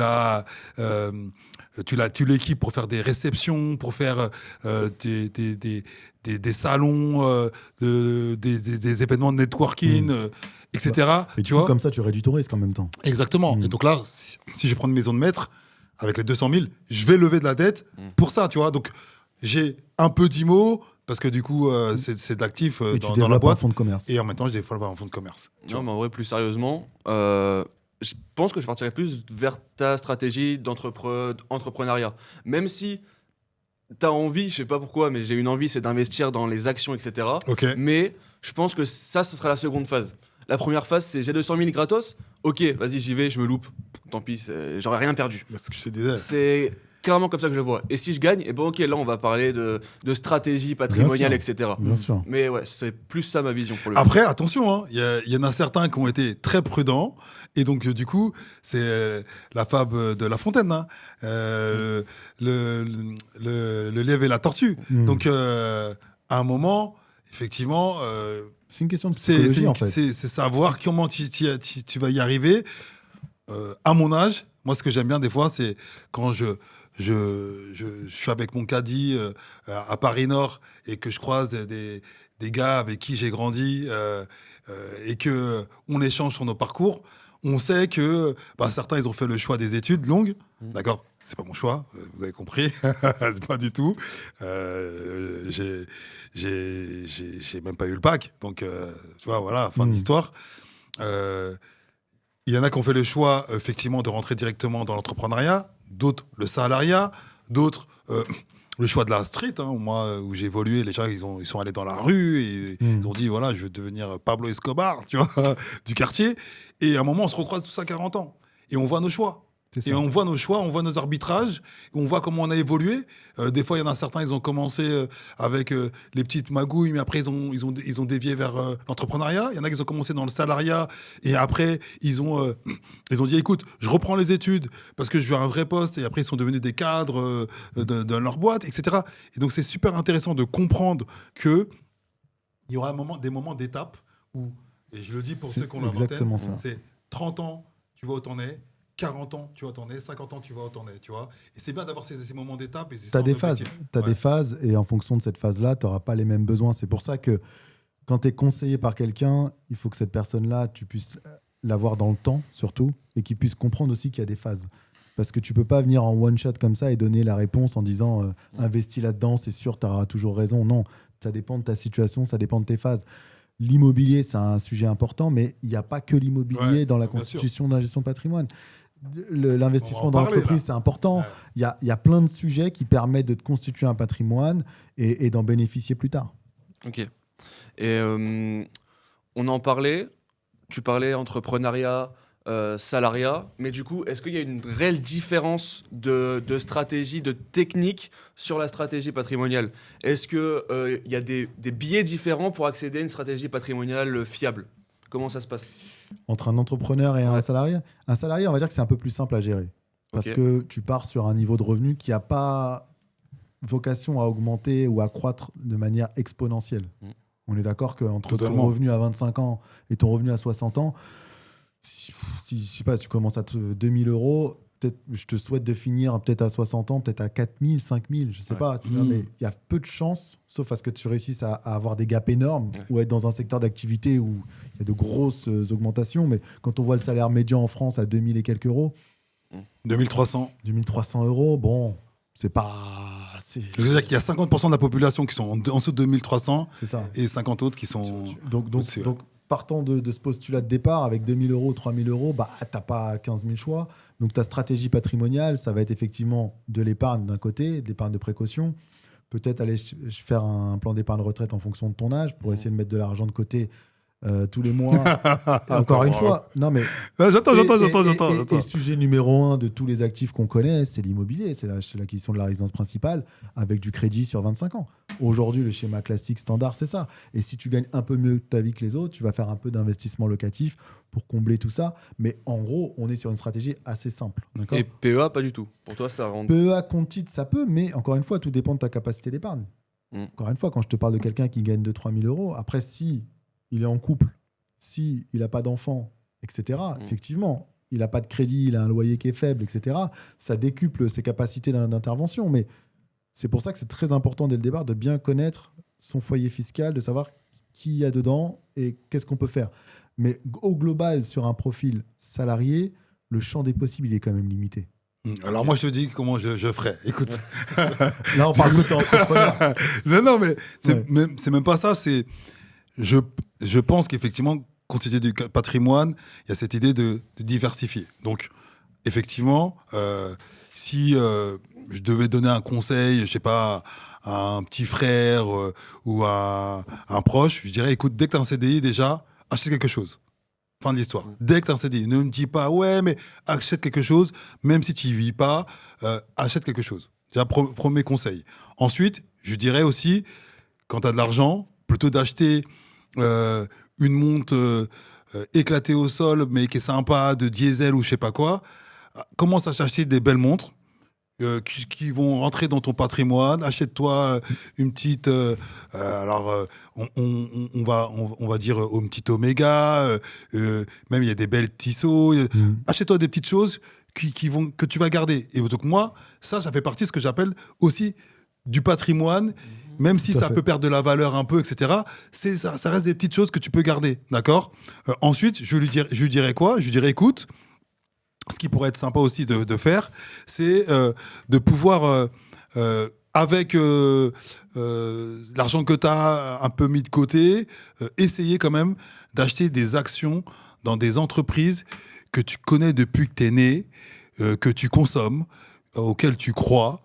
l'équipes pour faire des réceptions, pour faire des salons, des événements de networking, etc. Et tu vois, comme ça, tu réduis ton risque en même temps. Exactement. Et donc là, si je prends une maison de maître, avec les 200 000, je vais lever de la dette pour ça, tu vois. Donc, j'ai un peu d'IMO, parce que du coup, c'est d'actifs dans la boîte. Un fonds de commerce. Et en même temps, je développe un fonds de commerce. Non, mais en vrai, plus sérieusement, je pense que je partirais plus vers ta stratégie d'entrepreneuriat. Même si tu as envie, je sais pas pourquoi, mais j'ai une envie, c'est d'investir dans les actions, etc. Okay. Mais je pense que ça, ce sera la seconde phase. La première phase, c'est j'ai 200 000 gratos. Ok, vas-y, j'y vais, je me loupe. Tant pis, j'aurais rien perdu. C'est ce que je te disais. C'est clairement comme ça que je le vois. Et si je gagne, et ben ok, là, on va parler de stratégie patrimoniale, etc. Bien sûr. Mais ouais, c'est plus ça ma vision pour le Après, attention, il y en a certains qui ont été très prudents. Et donc, du coup, c'est la fable de La Fontaine. Hein. Le lièvre et la tortue. Donc, à un moment, effectivement... c'est une question de psychologie, en fait. C'est savoir comment tu vas y arriver. À mon âge, moi, ce que j'aime bien des fois, c'est quand je suis avec mon caddie à Paris-Nord et que je croise des gars avec qui j'ai grandi et qu'on échange sur nos parcours. On sait que certains, ils ont fait le choix des études longues. D'accord, c'est pas mon choix, vous avez compris. Pas du tout. J'ai même pas eu le bac. Donc, tu vois, voilà, fin de l'histoire. Il y en a qui ont fait le choix, effectivement, de rentrer directement dans l'entrepreneuriat. D'autres, le salariat. D'autres, le choix de la street. Hein. Moi, où j'ai évolué, les gens, ils sont allés dans la rue et ils ont dit, voilà, je veux devenir Pablo Escobar, tu vois, du quartier. Et à un moment, on se recroise tous à 40 ans. Et on voit nos choix. Et on voit nos choix, on voit nos arbitrages, on voit comment on a évolué. Des fois, il y en a certains, ils ont commencé avec les petites magouilles, mais après, ils ont dévié vers l'entrepreneuriat. Il y en a qui ont commencé dans le salariat, et après, ils ont dit, écoute, je reprends les études parce que je veux un vrai poste, et après, ils sont devenus des cadres de leur boîte, etc. Et donc, c'est super intéressant de comprendre qu'il y aura des moments d'étape où, et je le dis pour ceux qui ont la vingtaine, c'est 30 ans, tu vois où t'en es. 40 ans, tu vois, t'en es, 50 ans, tu vois, t'en es, tu vois. Et c'est bien d'avoir ces moments d'étape. Tu as des phases. Des phases, et en fonction de cette phase-là, tu n'auras pas les mêmes besoins. C'est pour ça que quand tu es conseillé par quelqu'un, il faut que cette personne-là, tu puisses l'avoir dans le temps, surtout, et qu'il puisse comprendre aussi qu'il y a des phases. Parce que tu peux pas venir en one-shot comme ça et donner la réponse en disant investis là-dedans, c'est sûr, tu auras toujours raison. Non, ça dépend de ta situation, ça dépend de tes phases. L'immobilier, c'est un sujet important, mais il n'y a pas que l'immobilier dans la constitution de la gestion de patrimoine. L'investissement dans l'entreprise, c'est important. Il y a plein de sujets qui permettent de te constituer un patrimoine et d'en bénéficier plus tard. Ok. Et on en parlait. Tu parlais entrepreneuriat, salariat. Mais du coup, est-ce qu'il y a une réelle différence de stratégie, de technique sur la stratégie patrimoniale? Est-ce qu'il y a des biais différents pour accéder à une stratégie patrimoniale fiable? Comment ça se passe? Entre un entrepreneur et un salarié? Un salarié, on va dire que c'est un peu plus simple à gérer. Parce que tu pars sur un niveau de revenu qui n'a pas vocation à augmenter ou à croître de manière exponentielle. On est d'accord qu'entre ton revenu à 25 ans et ton revenu à 60 ans, si je sais pas, tu commences à 2 000 €, peut-être, je te souhaite de finir peut-être à 60 ans, peut-être à 4000, 5000, je sais pas. Tu vois, mais il y a peu de chances, sauf à ce que tu réussisses à avoir des gaps énormes ou être dans un secteur d'activité où il y a de grosses augmentations. Mais quand on voit le salaire médian en France à 2000 et quelques euros, 2300. 2300 euros, bon, c'est pas... Je veux dire qu'il y a 50% de la population qui sont en dessous de 2300 C'est ça. et 50 autres qui sont... Donc partant de ce postulat de départ, avec 2000 euros, 3000 euros, bah, tu n'as pas 15 000 choix. Donc ta stratégie patrimoniale, ça va être effectivement de l'épargne d'un côté, de l'épargne de précaution. Peut-être aller faire un plan d'épargne retraite en fonction de ton âge pour essayer de mettre de l'argent de côté tous les mois. Encore une fois, non mais... J'attends. Et sujet numéro 1 de tous les actifs qu'on connaît, c'est l'immobilier, c'est l'acquisition de la résidence principale avec du crédit sur 25 ans. Aujourd'hui, le schéma classique standard, c'est ça. Et si tu gagnes un peu mieux ta vie que les autres, tu vas faire un peu d'investissement locatif pour combler tout ça. Mais en gros, on est sur une stratégie assez simple. D'accord ? Et PEA, pas du tout. Pour toi, ça rentre... PEA, compte titre, ça peut, mais encore une fois, tout dépend de ta capacité d'épargne. Encore une fois, quand je te parle de quelqu'un qui gagne 2-3 000 euros, après, si il est en couple, si il n'a pas d'enfant, etc., effectivement, il n'a pas de crédit, il a un loyer qui est faible, etc., ça décuple ses capacités d'intervention. Mais c'est pour ça que c'est très important dès le départ de bien connaître son foyer fiscal, de savoir qui il y a dedans et qu'est-ce qu'on peut faire. Mais au global, sur un profil salarié, le champ des possibles, il est quand même limité. Alors moi, je te dis comment je ferais. Écoute. Là, on parle de entrepreneur. Non, mais c'est même pas ça. C'est... Je pense qu'effectivement, constituer du patrimoine, il y a cette idée de diversifier. Donc, effectivement, si je devais donner un conseil, je sais pas, à un petit frère ou à un proche, je dirais, écoute, dès que tu as un CDI, déjà, achète quelque chose. Fin de l'histoire. Dès que tu as un CDI, ne me dis pas, ouais, mais achète quelque chose, même si tu n'y vis pas, achète quelque chose. Déjà, premier conseil. Ensuite, je dirais aussi, quand tu as de l'argent, plutôt d'acheter une montre éclatée au sol, mais qui est sympa, de diesel ou je sais pas quoi, commence à chercher des belles montres qui vont rentrer dans ton patrimoine. Achète-toi une petite... on va dire une petite Omega, même il y a des belles Tissot. Achète-toi des petites choses que tu vas garder. Et donc moi, ça fait partie de ce que j'appelle aussi du patrimoine, même si ça peut perdre de la valeur un peu, etc. Ça reste des petites choses que tu peux garder, d'accord ? Ensuite, je lui dirais quoi ? Je lui dirais, écoute, ce qui pourrait être sympa aussi de faire, c'est de pouvoir, avec l'argent que tu as un peu mis de côté, essayer quand même d'acheter des actions dans des entreprises que tu connais depuis que tu es né, que tu consommes, auxquelles tu crois,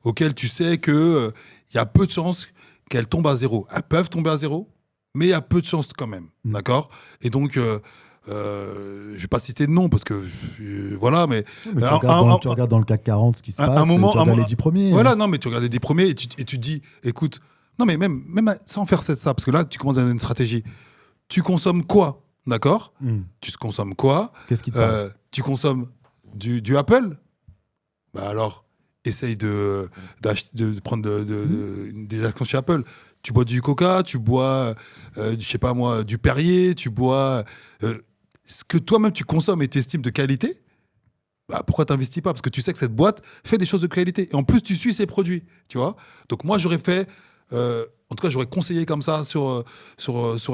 auxquelles tu sais qu'il y a peu de chances qu'elles tombent à zéro. Elles peuvent tomber à zéro, mais il y a peu de chances quand même. D'accord ? Et donc, je ne vais pas citer de nom parce que voilà, mais tu regardes dans le CAC 40 ce qui se passe, tu regardes les 10 premiers. Voilà, non, mais tu regardes les 10 premiers et tu te dis, écoute, non, mais même sans faire ça, parce que là, tu commences à avoir une stratégie. Tu consommes quoi ? D'accord ? Tu consommes quoi ? Qu'est-ce qui te parle ? Tu consommes du Apple ? Bah alors, essaye de prendre des actions chez Apple. Tu bois du Coca, tu bois, je sais pas moi, du Perrier, tu bois ce que toi-même tu consommes et tu estimes de qualité. Bah, pourquoi t'investis pas ? Parce que tu sais que cette boîte fait des choses de qualité. Et en plus, tu suis ses produits, tu vois. Donc moi, j'aurais fait... en tout cas, j'aurais conseillé comme ça sur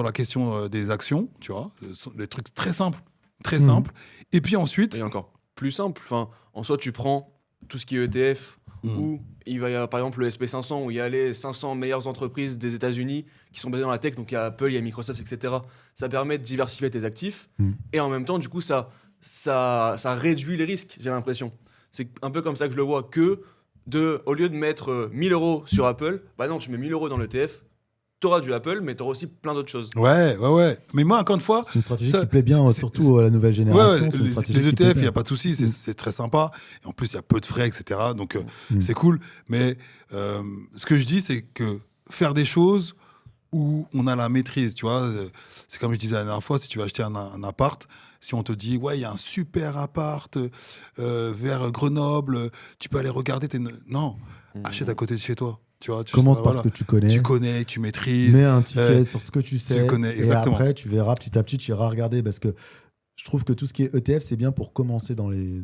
la question des actions, tu vois. Des trucs très simples. Et puis ensuite... Et encore plus simple. Enfin, en soi, tu prends tout ce qui est ETF, où il va y avoir par exemple le SP500, où il y a les 500 meilleures entreprises des États-Unis qui sont basées dans la tech, donc il y a Apple, il y a Microsoft, etc. Ça permet de diversifier tes actifs, et en même temps, du coup, ça réduit les risques, j'ai l'impression. C'est un peu comme ça que je le vois, au lieu de mettre 1000 euros sur Apple, bah non, tu mets 1000 euros dans l'ETF, t'auras du Apple, mais t'auras aussi plein d'autres choses. Ouais. Mais moi, encore une fois... C'est une stratégie qui plaît bien, surtout à la nouvelle génération. Les ETF, il n'y a pas de souci, c'est très sympa. Et en plus, il y a peu de frais, etc. Donc, c'est cool. Mais ce que je dis, c'est que faire des choses où on a la maîtrise, tu vois. C'est comme je disais la dernière fois, si tu vas acheter un appart, si on te dit, ouais, il y a un super appart vers Grenoble, tu peux aller regarder. Non, achète à côté de chez toi. Tu vois, commence par ce que tu connais. Tu connais, tu maîtrises. Mets un ticket sur ce que tu sais. Tu connais, exactement. Et après, tu verras petit à petit, tu iras regarder parce que Je trouve que tout ce qui est ETF, c'est bien pour commencer dans les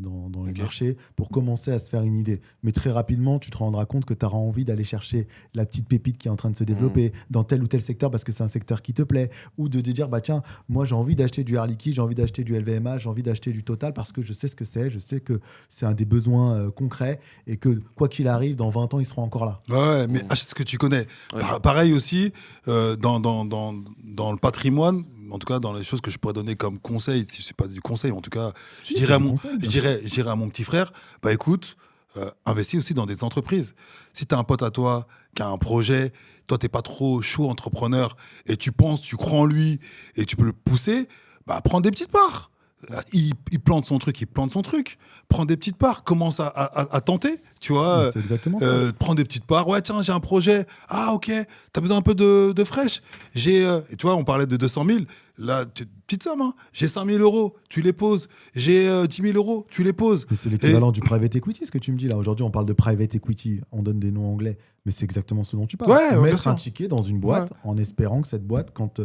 marchés, pour commencer à se faire une idée. Mais très rapidement, tu te rendras compte que tu auras envie d'aller chercher la petite pépite qui est en train de se développer dans tel ou tel secteur parce que c'est un secteur qui te plaît. Ou de te dire, bah tiens, moi j'ai envie d'acheter du Air Liquide, j'ai envie d'acheter du LVMH, j'ai envie d'acheter du Total parce que je sais ce que c'est, je sais que c'est un des besoins concrets et que quoi qu'il arrive, dans 20 ans, ils seront encore là. Ouais, mais achète ce que tu connais. Ouais. Pareil aussi, dans le patrimoine, en tout cas dans les choses que je pourrais donner comme conseil, si c'est pas du conseil, en tout cas, je dirais à mon petit frère, bah écoute, investis aussi dans des entreprises. Si tu as un pote à toi qui a un projet, toi t'es pas trop chaud entrepreneur et tu crois en lui et tu peux le pousser, bah prends des petites parts. Il plante son truc. Prends des petites parts, commence à tenter, tu vois. C'est exactement ça. Prends des petites parts. Ouais, tiens, j'ai un projet. Ah, ok, t'as besoin un peu de fraîche. Tu vois, on parlait de 200 000. Là, petite somme, hein. J'ai 5 000 euros, tu les poses. J'ai 10 000 euros, tu les poses. Mais c'est l'équivalent du private equity, ce que tu me dis là. Aujourd'hui, on parle de private equity, on donne des noms anglais, mais c'est exactement ce dont tu parles. Ouais, mettre un ticket dans une boîte en espérant que cette boîte, quand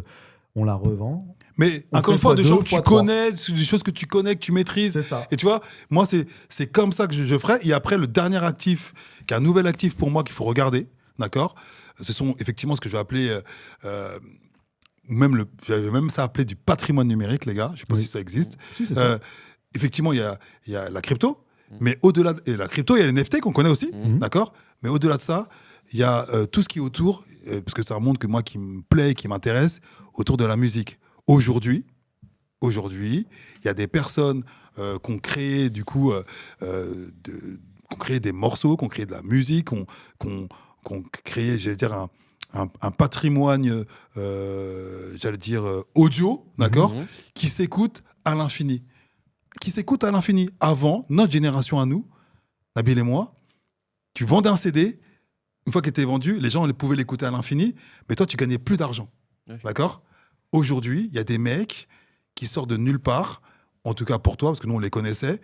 on la revend... Mais encore une fois, des gens que tu connais, des choses que tu connais, que tu maîtrises. C'est ça. Et tu vois, moi, c'est comme ça que je ferais. Et après, le dernier actif, qui est un nouvel actif pour moi qu'il faut regarder, d'accord ? Ce sont effectivement ce que je vais appeler, j'avais même ça appelé du patrimoine numérique, les gars. Je ne sais pas si ça existe. Si, c'est ça. Effectivement, il y a la crypto, mais au-delà de la crypto, il y a les NFT qu'on connaît aussi, d'accord ? Mais au-delà de ça, il y a tout ce qui est autour, parce que c'est un monde qui me plaît, qui m'intéresse, autour de la musique. Aujourd'hui, il y a des personnes qui ont créé qui ont créé des morceaux, qui ont créé de la musique, qui ont créé, j'allais dire, un patrimoine, audio, d'accord, qui s'écoute à l'infini. Avant, notre génération à nous, Nabil et moi, tu vendais un CD, une fois qu'il était vendu, les gens pouvaient l'écouter à l'infini, mais toi, tu gagnais plus d'argent, d'accord ? Aujourd'hui, il y a des mecs qui sortent de nulle part, en tout cas pour toi, parce que nous, on les connaissait.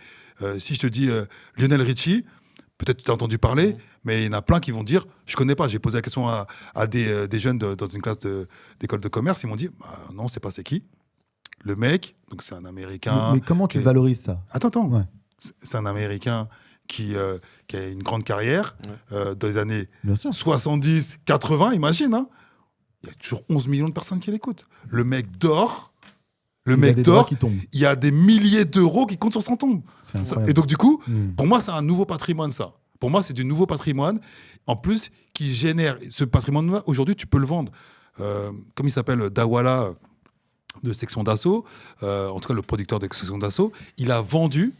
Si je te dis Lionel Richie, peut-être tu t'as entendu parler, mais il y en a plein qui vont dire « je connais pas ». J'ai posé la question à des jeunes dans une classe d'école de commerce, ils m'ont dit bah, « non, c'est pas c'est qui ». Le mec, donc c'est un Américain... Mais comment tu valorises ça ? Attends. Ouais. C'est un Américain qui a une grande carrière dans les années 70, 80, imagine, hein. Il y a toujours 11 millions de personnes qui l'écoutent. Le mec dort. Il y a des milliers d'euros qui comptent sur son tombe. Et donc, du coup, pour moi, c'est un nouveau patrimoine, ça. Pour moi, c'est du nouveau patrimoine. En plus, qui génère... Ce patrimoine-là, aujourd'hui, tu peux le vendre. Comme il s'appelle Dawala de Section d'Assaut, en tout cas, le producteur de Section d'Assaut, il a vendu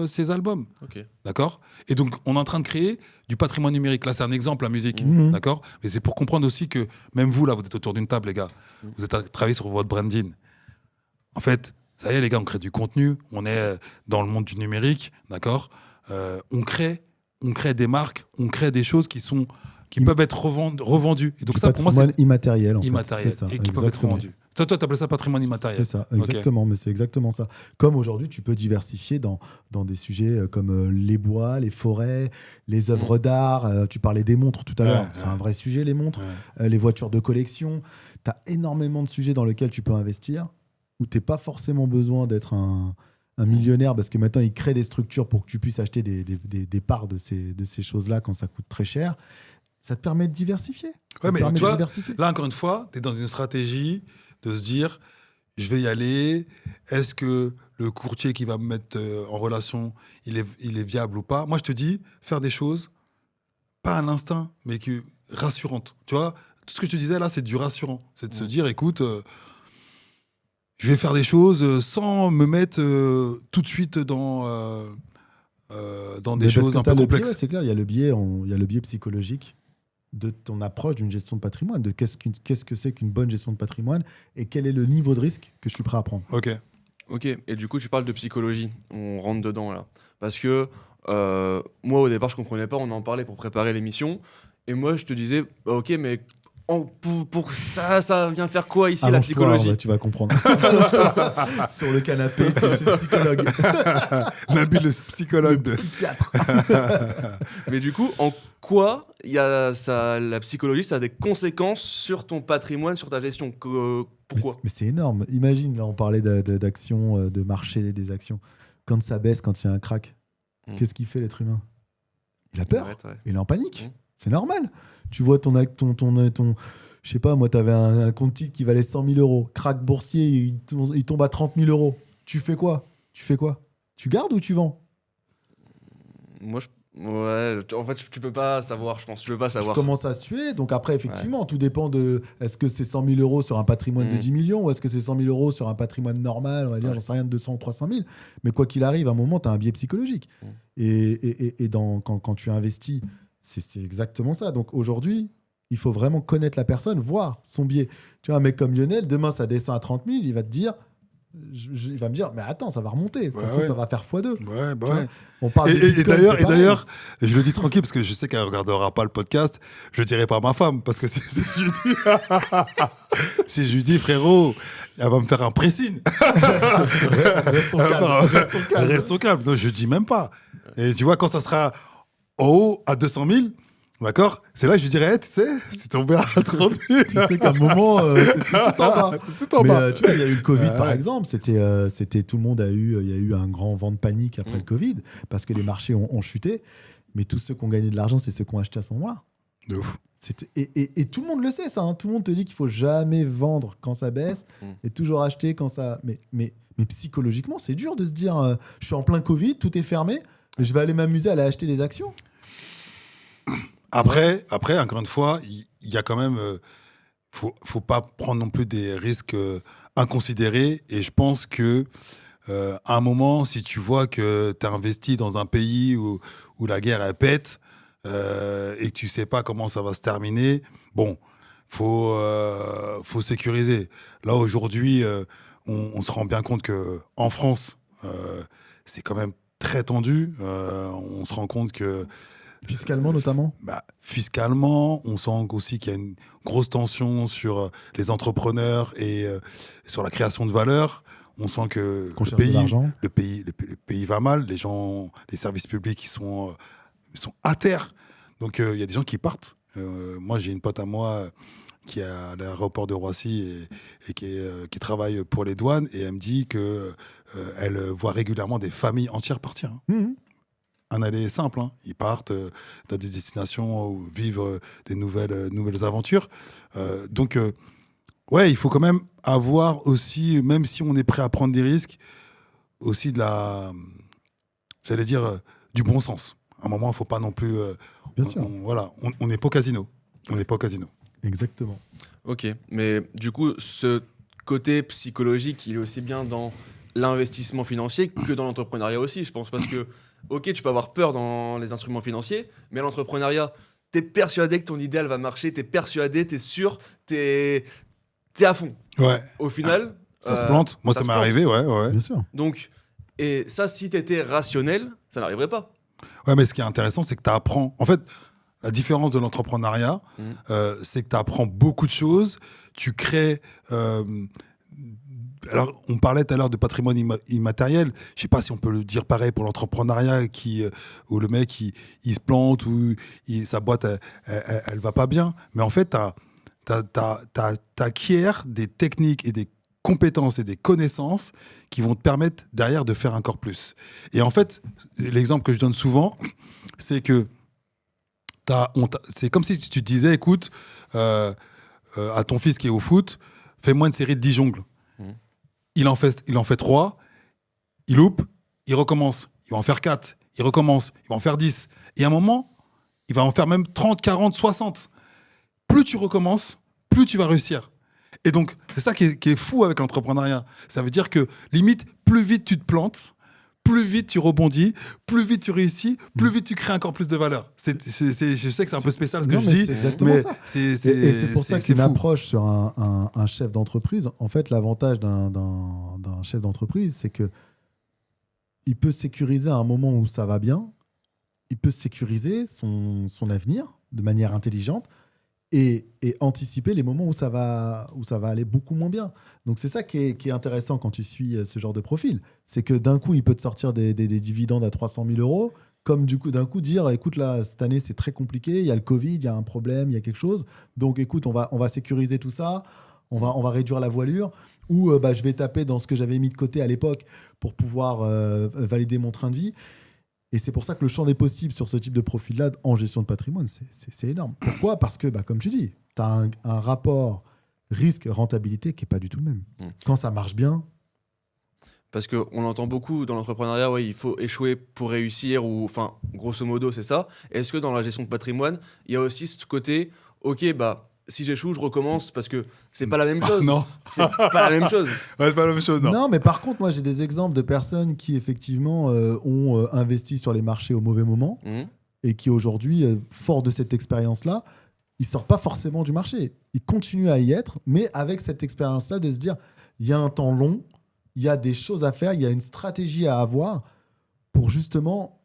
ses albums. Okay. D'accord ? Et donc, on est en train de créer du patrimoine numérique. Là, c'est un exemple, la musique. D'accord ? Mais c'est pour comprendre aussi que, même vous, là, vous êtes autour d'une table, les gars. Vous êtes à travailler sur votre branding. En fait, ça y est, les gars, on crée du contenu. On est dans le monde du numérique. D'accord ? On crée des marques. On crée des choses qui peuvent être revendues. Et donc, du ça, pour moi, c'est immatériel. Immatériel. C'est ça, et qui peuvent être revendues. Toi, t'appelles ça patrimoine immatériel. C'est ça, exactement. Okay. Mais c'est exactement ça. Comme aujourd'hui, tu peux diversifier dans des sujets comme les bois, les forêts, les œuvres d'art. Tu parlais des montres tout à l'heure. C'est un vrai sujet, les montres. Les voitures de collection. Tu as énormément de sujets dans lesquels tu peux investir où tu n'as pas forcément besoin d'être un millionnaire parce que maintenant, ils créent des structures pour que tu puisses acheter des parts de ces choses-là quand ça coûte très cher. Ça te permet de diversifier. Là, encore une fois, tu es dans une stratégie de se dire, je vais y aller, est-ce que le courtier qui va me mettre en relation, il est viable ou pas ? Moi, je te dis, faire des choses, pas à l'instinct, mais rassurantes. Tu vois, tout ce que je te disais là, c'est du rassurant. C'est de se dire, écoute, je vais faire des choses sans me mettre tout de suite dans des choses un peu complexes. C'est clair, il y a le biais psychologique de ton approche d'une gestion de patrimoine, de qu'est-ce que c'est qu'une bonne gestion de patrimoine et quel est le niveau de risque que je suis prêt à prendre. Ok, et du coup, tu parles de psychologie. On rentre dedans, là. Parce que moi, au départ, je comprenais pas. On en parlait pour préparer l'émission. Et moi, je te disais, ok, mais pour ça vient faire quoi ici, la psychologie ? Tu vas comprendre. Sur le canapé, tu es psychologue. Nabil, le psychologue. Le psychiatre. Mais du coup, en pourquoi la psychologie, ça a des conséquences sur ton patrimoine, sur ta gestion. Pourquoi? Mais c'est énorme. Imagine, là, on parlait d'actions, de marché des actions. Quand ça baisse, quand il y a un crack, qu'est-ce qu'il fait l'être humain? Il a peur, il est en panique. C'est normal. Tu vois ton je sais pas, moi, tu avais un compte titre qui valait 100 000 euros. Crack boursier, il tombe à 30 000 euros. Tu fais quoi? Tu gardes ou tu vends? Moi, en fait, tu peux pas savoir, je pense. Tu peux pas savoir. Tu commences à suer. Donc après, effectivement, tout dépend de est-ce que c'est 100 000 euros sur un patrimoine de 10 millions ou est-ce que c'est 100 000 euros sur un patrimoine normal, on va dire, j'en sais rien, de 200 ou 300 000. Mais quoi qu'il arrive, à un moment, tu as un biais psychologique. Et quand tu investis, c'est exactement ça. Donc aujourd'hui, il faut vraiment connaître la personne, voir son biais. Tu vois, un mec comme Lionel, demain, ça descend à 30 000, il va te dire... il va me dire, mais attends, ça va remonter. Ça va faire x2. On parle et d'ailleurs, je le dis tranquille parce que je sais qu'elle ne regardera pas le podcast. Je le dirai pas à ma femme parce que si je lui dis, frérot, elle va me faire un pressing. Restons calmes. Non, je dis même pas. Et tu vois, quand ça sera en haut à 200 000, d'accord, c'est là que je lui dirais, hey, tu sais, c'est tombé à 30 000. Tu sais qu'à un moment, c'était tout en bas. Mais tu vois, il y a eu le Covid, par exemple. C'était tout le monde il y a eu un grand vent de panique après le Covid parce que les marchés ont chuté. Mais tous ceux qui ont gagné de l'argent, c'est ceux qui ont acheté à ce moment-là. De ouf. Et tout le monde le sait, ça. Tout le monde te dit qu'il faut jamais vendre quand ça baisse et toujours acheter quand ça... Mais psychologiquement, c'est dur de se dire, je suis en plein Covid, tout est fermé, je vais aller m'amuser à aller acheter des actions. Après, encore une fois, il y a quand même... faut pas prendre non plus des risques inconsidérés. Et je pense que à un moment, si tu vois que tu as investi dans un pays où la guerre, elle pète et que tu sais pas comment ça va se terminer, bon, faut sécuriser. Là, aujourd'hui, on se rend bien compte qu'en France, c'est quand même très tendu. On se rend compte que... Fiscalement, notamment fiscalement, on sent aussi qu'il y a une grosse tension sur les entrepreneurs et sur la création de valeur. On sent que le pays va mal. Les services publics, ils sont à terre. Donc, il y a des gens qui partent. Moi, j'ai une pote à moi qui est à l'aéroport de Roissy et qui travaille pour les douanes. Et elle me dit qu'elle voit régulièrement des familles entières partir. Un aller simple, ils partent dans des destinations où vivre des nouvelles aventures. Donc, il faut quand même avoir aussi, même si on est prêt à prendre des risques, aussi du bon sens. À un moment, il ne faut pas non plus... Bien sûr. On n'est pas au casino. Exactement. Ok, mais du coup, ce côté psychologique, il est aussi bien dans l'investissement financier que dans l'entrepreneuriat aussi, je pense, parce que ok, tu peux avoir peur dans les instruments financiers, mais l'entrepreneuriat, t'es persuadé que ton idéal va marcher, t'es persuadé, t'es sûr, t'es à fond. Ouais. Au final... ça se plante. Moi, ça m'est arrivé, ouais. Bien sûr. Donc, et ça, si t'étais rationnel, ça n'arriverait pas. Ouais, mais ce qui est intéressant, c'est que t'apprends... En fait, la différence de l'entrepreneuriat, c'est que t'apprends beaucoup de choses, tu crées... Alors, on parlait tout à l'heure de patrimoine immatériel. Je ne sais pas si on peut le dire pareil pour l'entrepreneuriat où le mec, il se plante, ou sa boîte, elle va pas bien. Mais en fait, t'acquiers des techniques et des compétences et des connaissances qui vont te permettre derrière de faire encore plus. Et en fait, l'exemple que je donne souvent, c'est que c'est comme si tu te disais, écoute, à ton fils qui est au foot, fais-moi une série de 10 jongles. Il en fait 3, il loupe, il recommence. Il va en faire 4, il recommence, il va en faire 10. Et à un moment, il va en faire même 30, 40, 60. Plus tu recommences, plus tu vas réussir. Et donc, c'est ça qui est fou avec l'entrepreneuriat. Ça veut dire que, limite, plus vite tu te plantes, plus vite tu rebondis, plus vite tu réussis, plus vite tu crées encore plus de valeur. Je sais que c'est un peu spécial ce que je dis, c'est exactement ça. C'est pour ça qu'une fou. approche sur un chef d'entreprise, en fait, l'avantage d'un chef d'entreprise, c'est que il peut sécuriser à un moment où ça va bien, il peut sécuriser son avenir de manière intelligente et anticiper les moments où ça va aller beaucoup moins bien. Donc c'est ça qui est intéressant quand tu suis ce genre de profil. C'est que d'un coup, il peut te sortir des dividendes à 300 000 euros comme du coup, d'un coup dire, écoute, là, cette année, c'est très compliqué, il y a le Covid, il y a un problème, il y a quelque chose. Donc, écoute, on va sécuriser tout ça, on va réduire la voilure, ou je vais taper dans ce que j'avais mis de côté à l'époque pour pouvoir valider mon train de vie. Et c'est pour ça que le champ des possibles sur ce type de profil-là, en gestion de patrimoine, c'est énorme. Pourquoi ? Parce que, comme tu dis, tu as un rapport risque-rentabilité qui n'est pas du tout le même. Quand ça marche bien... Parce qu'on entend beaucoup dans l'entrepreneuriat, ouais, il faut échouer pour réussir, ou enfin, grosso modo, c'est ça. Est-ce que dans la gestion de patrimoine, il y a aussi ce côté, ok, si j'échoue, je recommence, parce que c'est pas la même chose. Non. C'est pas la même chose. Ouais, c'est pas la même chose, non. Non, mais par contre, moi, j'ai des exemples de personnes qui, effectivement, ont investi sur les marchés au mauvais moment et qui, aujourd'hui, fort de cette expérience-là, ils sortent pas forcément du marché. Ils continuent à y être, mais avec cette expérience-là de se dire, il y a un temps long, il y a des choses à faire, il y a une stratégie à avoir pour justement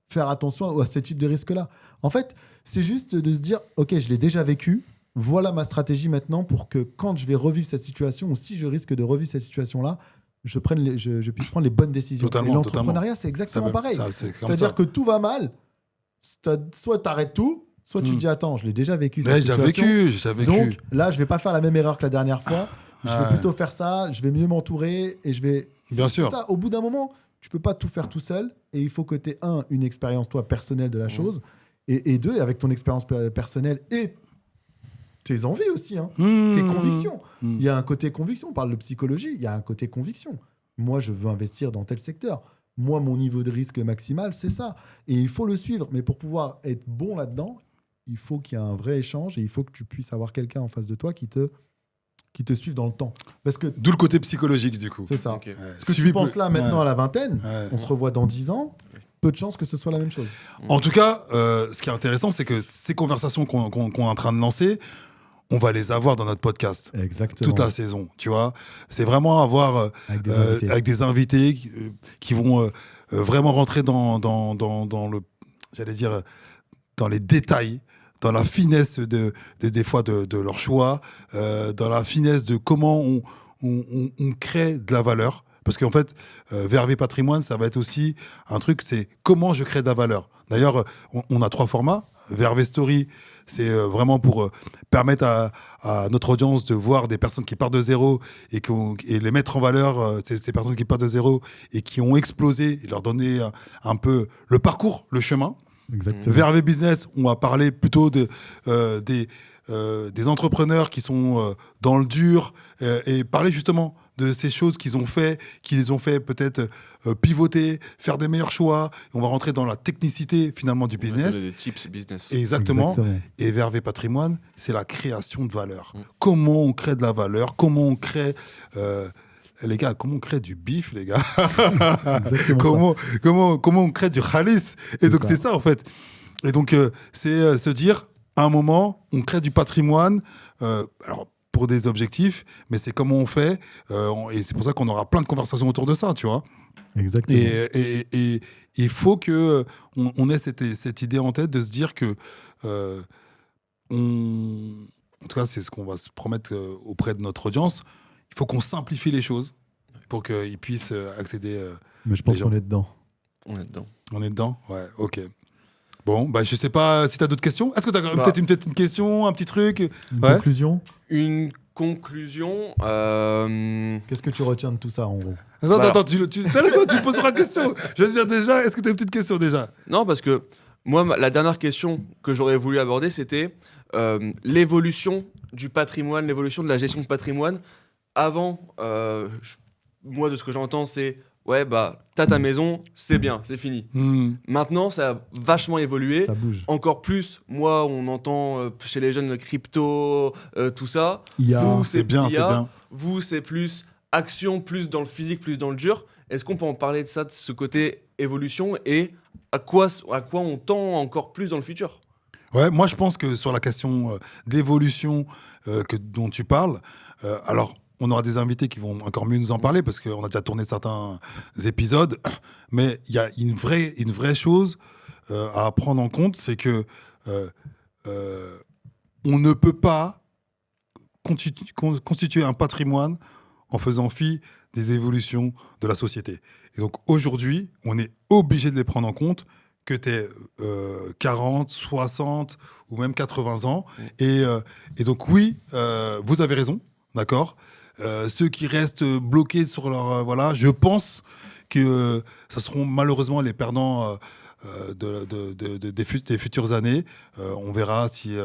faire attention à ce type de risque-là. En fait, c'est juste de se dire, OK, je l'ai déjà vécu, voilà ma stratégie maintenant pour que quand je vais revivre cette situation, ou si je risque de revivre cette situation-là, je puisse prendre les bonnes décisions. Totalement, et l'entrepreneuriat, c'est exactement pareil. C'est-à-dire que tout va mal, soit tu arrêtes tout, soit tu te dis, attends, je l'ai déjà vécu cette situation. J'ai vécu. Donc là, je vais pas faire la même erreur que la dernière fois. Je vais plutôt faire ça, je vais mieux m'entourer et je vais... Bien sûr. Ça. Au bout d'un moment, tu peux pas tout faire tout seul et il faut que tu aies, une expérience, toi, personnelle de la chose et deux, avec ton expérience personnelle et tes envies aussi, tes convictions. Il y a un côté conviction, on parle de psychologie, il y a un côté conviction. Moi, je veux investir dans tel secteur. Moi, mon niveau de risque maximal, c'est ça. Et il faut le suivre. Mais pour pouvoir être bon là-dedans, il faut qu'il y ait un vrai échange et il faut que tu puisses avoir quelqu'un en face de toi qui te suivent dans le temps. Parce que d'où le côté psychologique, du coup. c'est ça. Okay. Ce que tu penses là, maintenant, à la vingtaine, on se revoit dans 10 ans, peu de chances que ce soit la même chose. En tout cas, ce qui est intéressant, c'est que ces conversations qu'on est en train de lancer, on va les avoir dans notre podcast. Exactement. Toute la saison, tu vois. C'est vraiment avoir avec des invités qui vont vraiment rentrer dans le, j'allais dire, dans les détails, dans la finesse des fois de leur choix, dans la finesse de comment on crée de la valeur. Parce qu'en fait, VRV Patrimoine, ça va être aussi un truc, c'est comment je crée de la valeur. D'ailleurs, on a 3 formats. VRV Story, c'est vraiment pour permettre à notre audience de voir des personnes qui partent de zéro et les mettre en valeur, ces personnes qui partent de zéro et qui ont explosé, et leur donner un peu le parcours, le chemin. Exactement. VRV Business, on va parler plutôt des entrepreneurs qui sont dans le dur et parler justement de ces choses qu'ils ont fait, qui les ont fait peut-être pivoter, faire des meilleurs choix. On va rentrer dans la technicité finalement du business. Des tips business. Exactement. Et VRV Patrimoine, c'est la création de valeur. Comment on crée de la valeur, comment on crée... les gars, comment on crée du bif, les gars? comment on crée du khalis? Et donc, c'est ça, en fait. Et donc, c'est se dire, à un moment, on crée du patrimoine, alors, pour des objectifs, mais c'est comment on fait. Et c'est pour ça qu'on aura plein de conversations autour de ça, tu vois. Exactement. Et il faut qu'on ait cette idée en tête de se dire que... en tout cas, c'est ce qu'on va se promettre auprès de notre audience. Il faut qu'on simplifie les choses pour qu'ils puissent accéder. Mais je pense qu'on est dedans. On est dedans. On est dedans? Ouais, ok. Bon, je sais pas si tu as d'autres questions. Est-ce que tu as peut-être une question, un petit truc? Une conclusion? Une conclusion. Qu'est-ce que tu retiens de tout ça, en gros? Attends, tu poseras la question. Je veux dire déjà, est-ce que tu as une petite question déjà? Non, parce que moi, la dernière question que j'aurais voulu aborder, c'était l'évolution du patrimoine, l'évolution de la gestion de patrimoine. Avant, moi, de ce que j'entends, c'est ouais, t'as ta maison, c'est bien, c'est fini. Maintenant, ça a vachement évolué. Ça bouge. Encore plus, moi, on entend chez les jeunes le crypto, tout ça. Vous, c'est bien, c'est bien. Vous, c'est plus action, plus dans le physique, plus dans le dur. Est-ce qu'on peut en parler de ça, de ce côté évolution et à quoi on tend encore plus dans le futur? Ouais, moi, je pense que sur la question d'évolution dont tu parles, alors, on aura des invités qui vont encore mieux nous en parler parce qu'on a déjà tourné certains épisodes. Mais il y a une vraie chose à prendre en compte, c'est que on ne peut pas constituer un patrimoine en faisant fi des évolutions de la société. Et donc aujourd'hui, on est obligé de les prendre en compte, que tu aies 40, 60 ou même 80 ans. Et donc, oui, vous avez raison, d'accord. Ceux qui restent bloqués sur leur... voilà, je pense que ce seront malheureusement les perdants des futures années. On verra si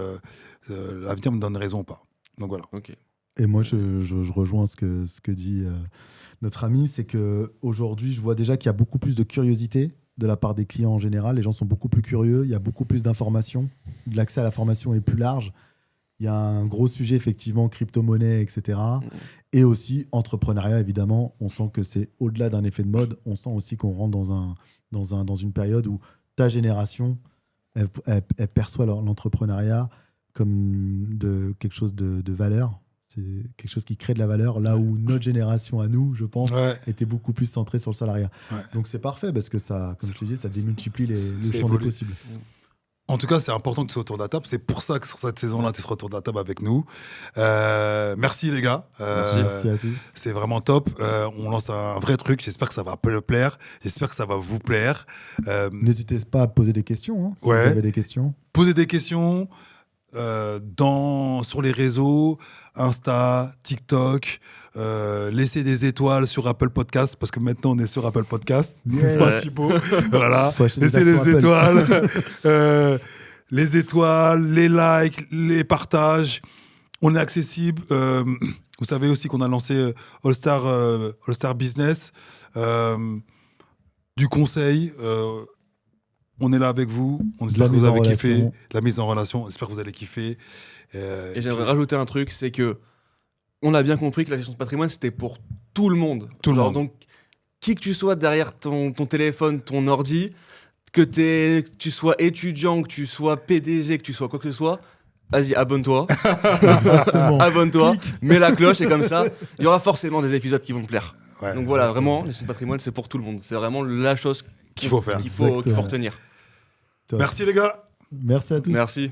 l'avenir me donne raison ou pas. Donc voilà. Ok. Et moi, je rejoins ce que dit notre ami, c'est qu'aujourd'hui, je vois déjà qu'il y a beaucoup plus de curiosité de la part des clients en général. Les gens sont beaucoup plus curieux, il y a beaucoup plus d'informations, l'accès à la formation est plus large. Il y a un gros sujet, effectivement, crypto-monnaie, etc. Et aussi, entrepreneuriat, évidemment. On sent que c'est au-delà d'un effet de mode. On sent aussi qu'on rentre dans une période où ta génération, elle perçoit l'entrepreneuriat comme quelque chose de valeur. C'est quelque chose qui crée de la valeur, là où notre génération à nous, je pense, était beaucoup plus centrée sur le salariat. Ouais. Donc c'est parfait parce que ça, comme je te dis, ça démultiplie le champ des possibles. En tout cas, c'est important que tu sois autour de la table. C'est pour ça que sur cette saison-là, tu seras autour de la table avec nous. Merci les gars. Merci à tous. C'est vraiment top. On lance un vrai truc. J'espère que ça va plaire. J'espère que ça va vous plaire. N'hésitez pas à poser des questions, hein, si vous avez des questions. Posez des questions. Sur les réseaux, Insta, TikTok, laissez des étoiles sur Apple Podcast parce que maintenant on est sur Apple Podcast. C'est pas Thibaut. Voilà. Laissez les étoiles, les étoiles, les likes, les partages. On est accessible. Vous savez aussi qu'on a lancé All Star Business, du conseil. On est là avec vous. On espère que vous avez kiffé la mise en relation. On espère que vous allez kiffer. Et j'aimerais rajouter un truc, c'est que on a bien compris que la gestion de patrimoine, c'était pour tout le monde. Tout le monde. Donc, qui que tu sois derrière ton téléphone, ton ordi, que tu sois étudiant, que tu sois PDG, que tu sois quoi que ce soit, vas-y, abonne-toi. Abonne-toi, mets la cloche et comme ça, il y aura forcément des épisodes qui vont te plaire. Ouais, donc voilà, vraiment, la gestion de patrimoine, c'est pour tout le monde. C'est vraiment la chose qu'il faut faire. Qu'il faut retenir. Merci les gars. Merci à tous. Merci.